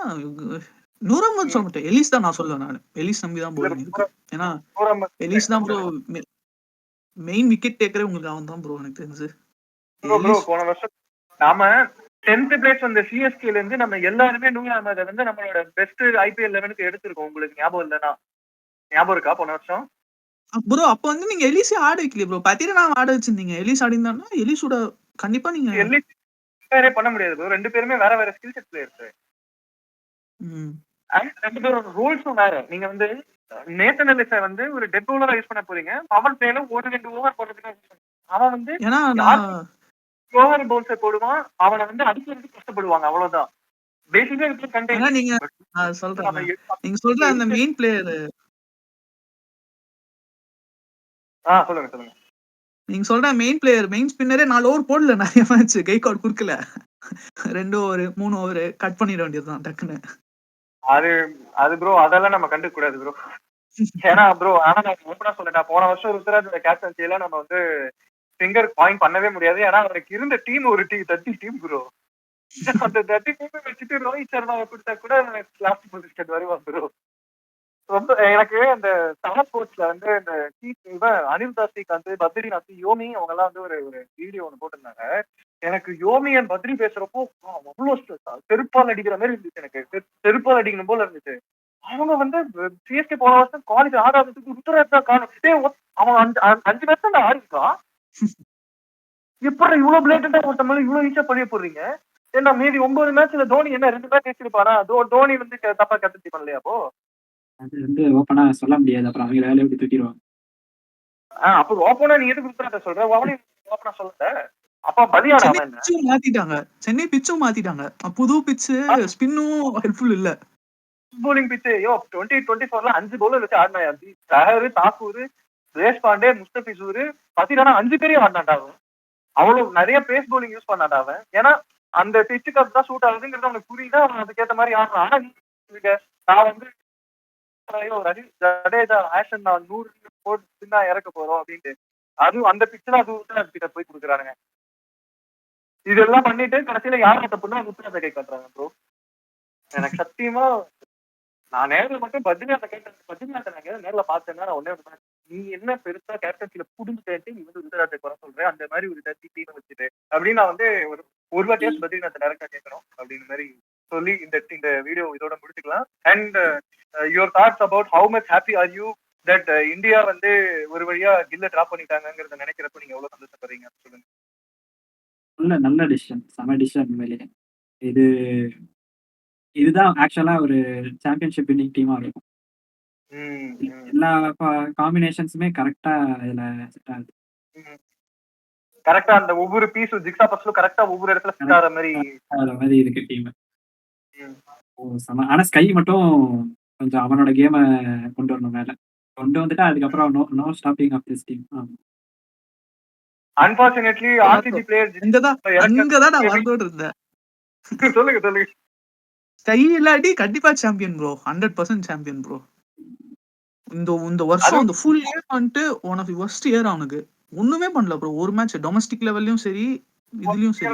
நூர் அகமது சொல்ல மாட்டேன். எலிஸ் தான் நான் சொல்லுவேன் நானு. எலிஸ் நம்பி தான் பவுலிங் இருக்கு. ஏன்னா நூர் அகமது எலிஸ் தான் ப்ரோ மெயின் விக்கெட் டேக்கரே உங்களுக்கு அவன் தான் ப்ரோ எனக்கு தெரிஞ்சு. ப்ரோ போன வருஷம் நாம 10th பிளேஸ் வந்த சிஎஸ்கேல இருந்து நம்ம எல்லாருமே நூர் அகமதை வந்து நம்மளோட பெஸ்ட் IPL 11க்கு எடுத்திருக்கோம். உங்களுக்கு ஞாபகம் இல்லைன்னா ஞாபகம் இருக்கா போன வருஷம்? ப்ரோ அப்ப வந்து நீங்க எலிஸே ஆட வைக்கலையே ப்ரோ. பத்திரனா ஆட வச்சிருந்தீங்க. எலிஸ் ஆடிந்தான்னா எலிஸோட கண்டிப்பா நீங்க எலிஸ் பண்ண முடியாது ப்ரோ. 2 பேருமே வேற வேற ஸ்கில் செட் பிளேயர்ஸ். அண்ட் 2 பேரோட ரூல்ஸும் வேற. நீங்க வந்து நேத்தன் எலிஸை வந்து ஒரு டெட் பவுலரா யூஸ் பண்ண போறீங்க. பவர் பிளேல 1-2 ஓவர் போடுறதுக்கு அவன் வந்து ஏன்னா ஓவர் பவுன்ஸை போடுவான். அவனை வந்து அடிக்கிறதுக்கு கஷ்டப்படுவாங்க. அவ்வளவுதான். பேசிக்கா இப்படி ஏன்னா நீங்க சொல்றேன் நீங்க சொல்ற அந்த மெயின் பிளேயர் சொல்லுங்க. நீங்க சொல்ற மெயின் பிளேயர் மெயின் ஸ்பின்னரே 4 ஓவர் போடல நிறைய மேட்ச். கைகார்டு குடுக்கல. 2 ஓவர் 3 ஓவர் கட் பண்ணிட வேண்டியதுதான் டக்குன்னு. அது ப்ரோ அதெல்லாம் நம்ம கண்டுக்க கூடாது ப்ரோ. ஏன்னா ப்ரோ ஆனா நான் ஓப்பனா சொல்லிட்டேன், போன வருஷம் ருத்துராஜோட கேப்டன்சியில நம்ம வந்து ஃபிங்கர் பாயிண்ட் பண்ணவே முடியாது. ஏன்னா அவருக்கு இருந்த டீம் ஒரு 30 டீம் ப்ரோ. அந்த 30 டீம் வச்சுட்டு ரோஹித் சர்மாவை கொடுத்தா கூட லாஸ்ட் பொசிஷன் வருவான் ப்ரோ. ரொம்ப எனக்கு அந்த ஸ்டார் ஸ்போர்ட்ஸ்ல வந்து இந்த அனில் தாஸ்ரீகாந்த், பத்ரிநாத், யோமி அவங்க எல்லாம் வந்து ஒரு வீடியோ ஒன்று போட்டிருந்தாங்க. எனக்கு யோமி அண்ட் பத்ரி பேசுறப்போ அவ்வளவு செருப்பால் அடிக்கிற மாதிரி இருந்துச்சு. எனக்கு செருப்பால் அடிக்கணும் போல இருந்துச்சு. அவங்க வந்து சிஎஸ்கே போன வருஷம் காலேஜ் ஆடாததுக்கு ருத்துராஜ் தான் காரணம். அவன் 5 வருஷம் தான் ஆடிருக்கான். எப்படி இவ்வளவு பிளேட்டண்டா ஒருத்த மேல இவ்வளவு ஈஸியா பழிய போடுறீங்க? ஏன்னா மீதி 9 மேட்ச்ல தோனி என்ன 2 மேட்ச் வச்சிருப்பானா? தோனி வந்து தப்பா கத்துச்சு பண்ணலையா? அப்போ அது வந்து ஓப்பனா சொல்ல முடியாது. அப்புறம் அவங்க வேலையை விட்டு தூக்கிடுவாங்க. அப்போ ஓப்பனா நீ எதுக்கு ருத்துராஜ சொல்ற? அவனையும் ஓப்பனா சொல்லல. அப்ப பலியாடா அவன் மாத்திட்டாங்க. சென்னை பிச்சும் மாத்திட்டாங்க. புது பிச்சு ஸ்பின்னும் ஹெல்ப்ஃபுல் இல்ல. போலிங் பிச்சு 2024ல 5 பவுலர் வச்சு ஆடினாயா? சஹர், தாக்கூர், தேஷ் பாண்டே, முஸ்தபிசூர், பசிரானா 5 பேரையும் ஆடினாண்டா அவன். அவ்வளவு நிறைய பேஸ் போலிங் யூஸ் பண்ணாண்டா அவன். ஏன்னா அந்த பிச்சுக்கு தான் சூட் ஆகுதுங்கிறது அவனுக்கு புரியுதா? அவன் அதுக்கேற்ற மாதிரி ஆடுறான். ஆனா நான் வந்து ஜடேஜா ஆக்ஷன் நான் 100 போட்டு தான் இறக்க போறோம் அப்படின்ட்டு அதுவும் அந்த பிச்சுல அது கிட்ட போய் கொடுக்குறானுங்க. இதெல்லாம் பண்ணிட்டு கடைசியில யாரும் தப்புன்னா ருத்ராஜ கை காட்டுறாங்க ப்ரோ. எனக்கு சத்தியமா நான் நேரில் மட்டும் பத்ரிநாத்தை கேட்டேன். பத்ரிநாத்தை நான் நேர்ல பார்த்தேன்னா நான் ஒன்னே நீ என்ன பெருசா கேப்டன்சில புடிஞ்சுட்டு நீ வந்து ருத்ராஜை குறை சொல்ற அந்த மாதிரி ஒரு 30 டீம் வச்சுட்டு அப்படின்னு நான் வந்து ஒரு வாட்டியாச்சும் பத்ரிநாத்தை டேரக்டா கேட்கணும் அப்படின்னு மாதிரி சொல்லி இந்த வீடியோ இதோட முடிச்சுக்கலாம். And your thoughts about how much happy are you that India வந்து ஒரு வழியா கில்ல டிராப் பண்ணிட்டாங்கிறத நினைக்கிறப்ப நீங்க எவ்வளவு சந்தோஷப்படுறீங்க சொல்லுங்க. நல்ல டிசிஷன். செம டிசிஷன் உண்மையிலேயே. இதுதான் ஆக்சுவலா ஒரு சாம்பியன்ஷிப் வின்னிங் டீமா இருக்கும். எல்லா காம்பினேஷன்ஸுமே கரெக்டா இதுல செட் ஆகுது. கரெக்டா அந்த ஒவ்வொரு பீஸும் ஜிக்ஸா பஸ்லும் கரெக்டா ஒவ்வொரு இடத்துல செட் ஆகிற மாதிரி இருக்கு டீம். ஆனா ஸ்கை மட்டும் கொஞ்சம் அவனோட கேமை கொண்டு வரணும் மேல. கொண்டு வந்துட்டா அதுக்கப்புறம் no stopping of this team. Unfortunately RCB player அங்கதான் நான் வரதோடு இருந்தேன். சொல்லுங்க. ஸ்கை இல்லாட்டி கண்டிப்பா சாம்பியன் ப்ரோ. 100% champion bro. இந்த வருஷம் இந்த ஃபுல் இயர் வந்துட்டு one of the worst year அவனுக்கு. ஒண்ணுமே பண்ணல ப்ரோ. ஒரு மேட்ச் டொமஸ்டிக் லெவல்லயும் சரி இதுலயும் சரி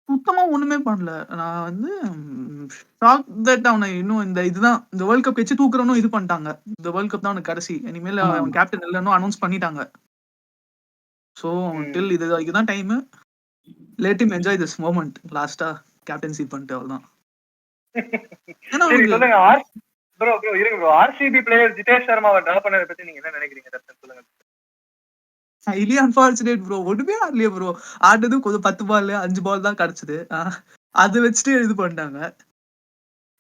சுத்தமா ஒண்ணுமே பண்ணல. நான் வந்து அவனை இன்னும் இதுதான் இந்த வேர்ல்ட் கப் வச்சு தூக்குறனும் இது பண்ணிட்டாங்க. இந்த வேர்ல்ட் கப் தான் அவனுக்கு கடைசி. இனிமேல் அவன் கேப்டன் இல்லன்னு அனௌன்ஸ் பண்ணிட்டாங்க. சோ டில் இதுதான் time. Let him enjoy this moment. லாஸ்டா கேப்டன்சி பண்ணிட்டு அவ்வளவுதான். ப்ரோ இருங்க ப்ரோ. ஆர்சிபி பிளேயர் ஜிதேஷ் சர்மாவை டிரா பண்ணதை பத்தி நீங்க என்ன நினைக்கிறீங்க தர்ஷன், சொல்லுங்க. Highly unfortunate bro. ஒண்ணுமே ஆடலையே ப்ரோ. ஆடுனது கொஞ்சம் 10 பால் 5 பால் தான் கிடைச்சது. அது வச்சுட்டு இது பண்ணிட்டாங்க.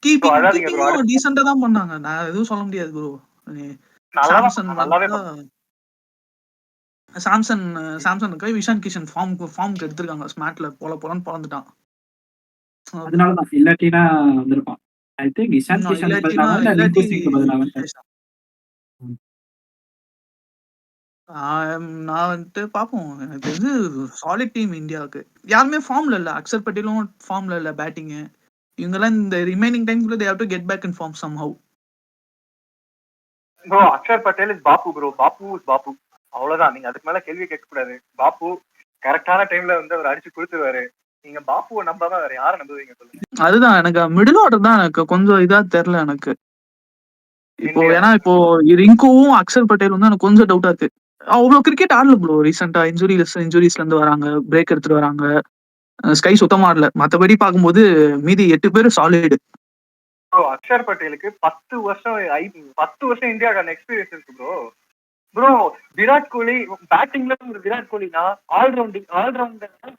ப்ரோ அழாதீங்க ப்ரோ, கீப்பிங்கும் அடுத்து டீசெண்டா தான் பண்ணாங்க. நான் எதுவும் சொல்ல முடியாது ப்ரோ. நல்லாதான் சாம்சன் பண்ணான், நல்லாவே வந்தா பண்ணான். சாம்சனுக்கு விஷான் கிஷன் ஃபார்முக்கு எடுத்திருக்காங்க. ஸ்மார்ட்ல போலன்னு பொழந்துட்டான். அதனாலதான் இல்லாட்டினா வந்திருப்பான். ஐ திங்க் இஷான் கிஷனுக்கு பதிலாக இல்ல ரிங்கு சிங்க்கு பதிலாக. நான் வந்துட்டு பார்ப்போம். எனக்கு தெரிஞ்சு சாலிட் டீம் இந்தியாவுக்கு. யாருமே ஃபார்ம்ல இல்ல. அக்ஷர் பட்டேலும் ஃபார்ம்ல இல்ல பேட்டிங். இவங்கெல்லாம் இந்த ரிமைனிங் டைம்குள்ள they have to get back in form somehow. Bro Axar Patel is பாப்பு ப்ரோ. பாப்பு இஸ் பாப்பு, அவ்வளவுதான். நீங்க அதுக்கு மேல கேள்வி கேட்க கூடாது. பாப்பு கரெக்டான டைம்ல வந்து அவர் அடிச்சு கொடுத்துருவாரு. நீங்க பாப்புவை நம்பாம வேற யாரை நம்புவீங்க சொல்லுங்க? அதுதான் எனக்கு மிடில் ஆர்டர் தான் எனக்கு கொஞ்சம் இதா தெரியல எனக்கு. இப்போ இந்தியா ஏன்னா இப்போ ரிங்குவும் அக்ஷர் பட்டேலும் தான் எனக்கு கொஞ்சம் டவுட்டா இருக்கு. அவ்வளவு கிரிக்கெட் ஆடல ப்ரோ. ரீசெண்டா இன்ஜுரிஸ்ல இருந்து வராங்க, பிரேக் எடுத்துட்டு வராங்க. ஸ்கை சுத்தமா ஆடல. மத்தபடி பார்க்கும்போது மீதி 8 பேர் சாலிடு. ப்ரோ அக்ஷர் பட்டேலுக்கு 10 வருஷம் இந்தியாவுக்கான எக்ஸ்பீரியன்ஸ் இருக்கு ப்ரோ. ப்ரோ விராட் கோலி பேட்டிங்ல ஒரு விராட் கோலினா ஆல்ரவுண்டர்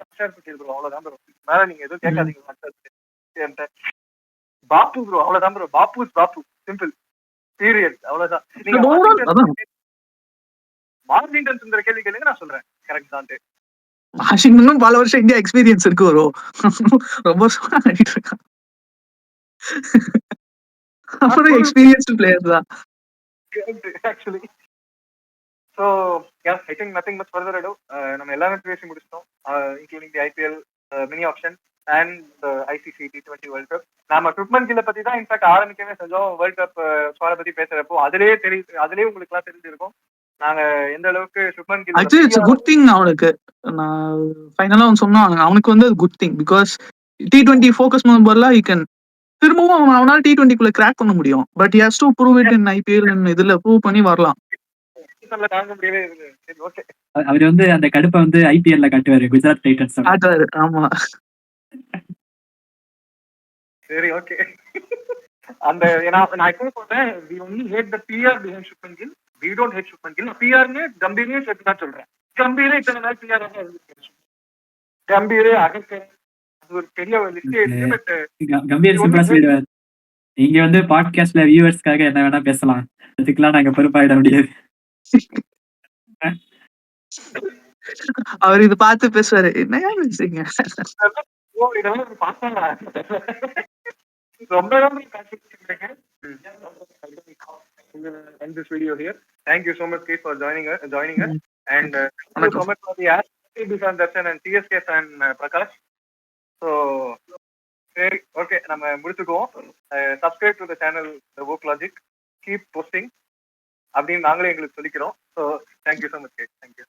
அக்ஷர் பட்டேல் ப்ரோ, அவ்வளவுதான் ப்ரோ. மேல நீங்க எதுவும் கேட்காதீங்க. அக்ஷர் பட்டேல் பாப்பு ப்ரோ, அவ்வளவுதான் ப்ரோ. பாப்பு இஸ் பாப்பு, சிம்பிள் பீரியட், அவ்வளவுதான். நீங்க வாஷிங்டன் சுந்தர் கேள்வி கேளுங்க, நான் சொல்றேன் கரெக்ட் தான். வாஷிங்டனும் பல வருஷம் இந்தியா எக்ஸ்பீரியன்ஸ் இருக்கு வரும். ரொம்ப ஆடிட்டு இருக்கான். அப்புறம் எக்ஸ்பீரியன்ஸ்டு பிளேயர் தான். Actually so I think nothing much further ado. நம்ம எல்லாமே பேசி முடிச்சிட்டோம், including the IPL mini auction and ICC T20 world cup. நம்ம சுப்மன் கில்லை பத்தி தான் இன்ஃபேக்ட் ஆரம்பிக்கவே செஞ்சோம். வேர்ல்ட் கப் ஸ்குவாட பத்தி பேசுறப்போ அதுலயே உங்களுக்கு எல்லாம் தெரிஞ்சிருக்கும் நாங்க எந்த அளவுக்கு Shubman Gill. Actually it's good thing அவனுக்கு. நான் ஃபைனலா அவன் சொன்னான் அவனுக்கு வந்து good thing. Because T20 focus பண்ணும்போதுலாம் he can திரும்பவும் அவனால T20 கிராக் பண்ண முடியும். But he has to prove it in IPL இதுல ப்ரூவ் பண்ணி வரலாம். தாங்க முடியவே இல்லை. சரி ஓகே, அவர் வந்து அந்த கடுப்பை வந்து ஐபிஎல்ல காட்டுவாரு, குஜராத் டைட்டன்ஸ். ஆட்டாரு. ஆமா சரி ஓகே. அந்த நான் எப்பவும் சொல்றேன், we only hate the PR behind Shubman Gill, we don't hate Shubman Gill. பிஆர்னு கம்பீரையும் சேர்த்து தான் சொல்றேன். கம்பீரே இத்தனை நாள் பிஆர் தான் இருக்கு. கம்பீரே அகக்க ஒரு பெரிய லிஸ்டே இருக்கு. பட் கம்பீர் சிம்பிளா சொல்லிடுவார், நீங்க வந்து பாட்காஸ்ட்ல வியூவர்ஸ்க்காக என்ன வேணா பேசலாம், அதுக்கெல்லாம் நாங்க பொறுப்பாயிட முடியாது. அவர் இது பார்த்து பேசுவாரு, என்னையா பேசுறீங்க. இதெல்லாம் ஒரு பாத்தாங்களா? ரொம்ப end this video here. Thank you so much Keith for joining us and thank you so much for the RCB fan Darshan and CSK fan Prakash. So சரி ஓகே, நம்ம முடிச்சுக்குவோம். Subscribe to the channel The Woke Logic, keep posting அப்படின்னு நாங்களே எங்களுக்கு சொல்லிக்கிறோம். So thank you so much Keith. Thank you.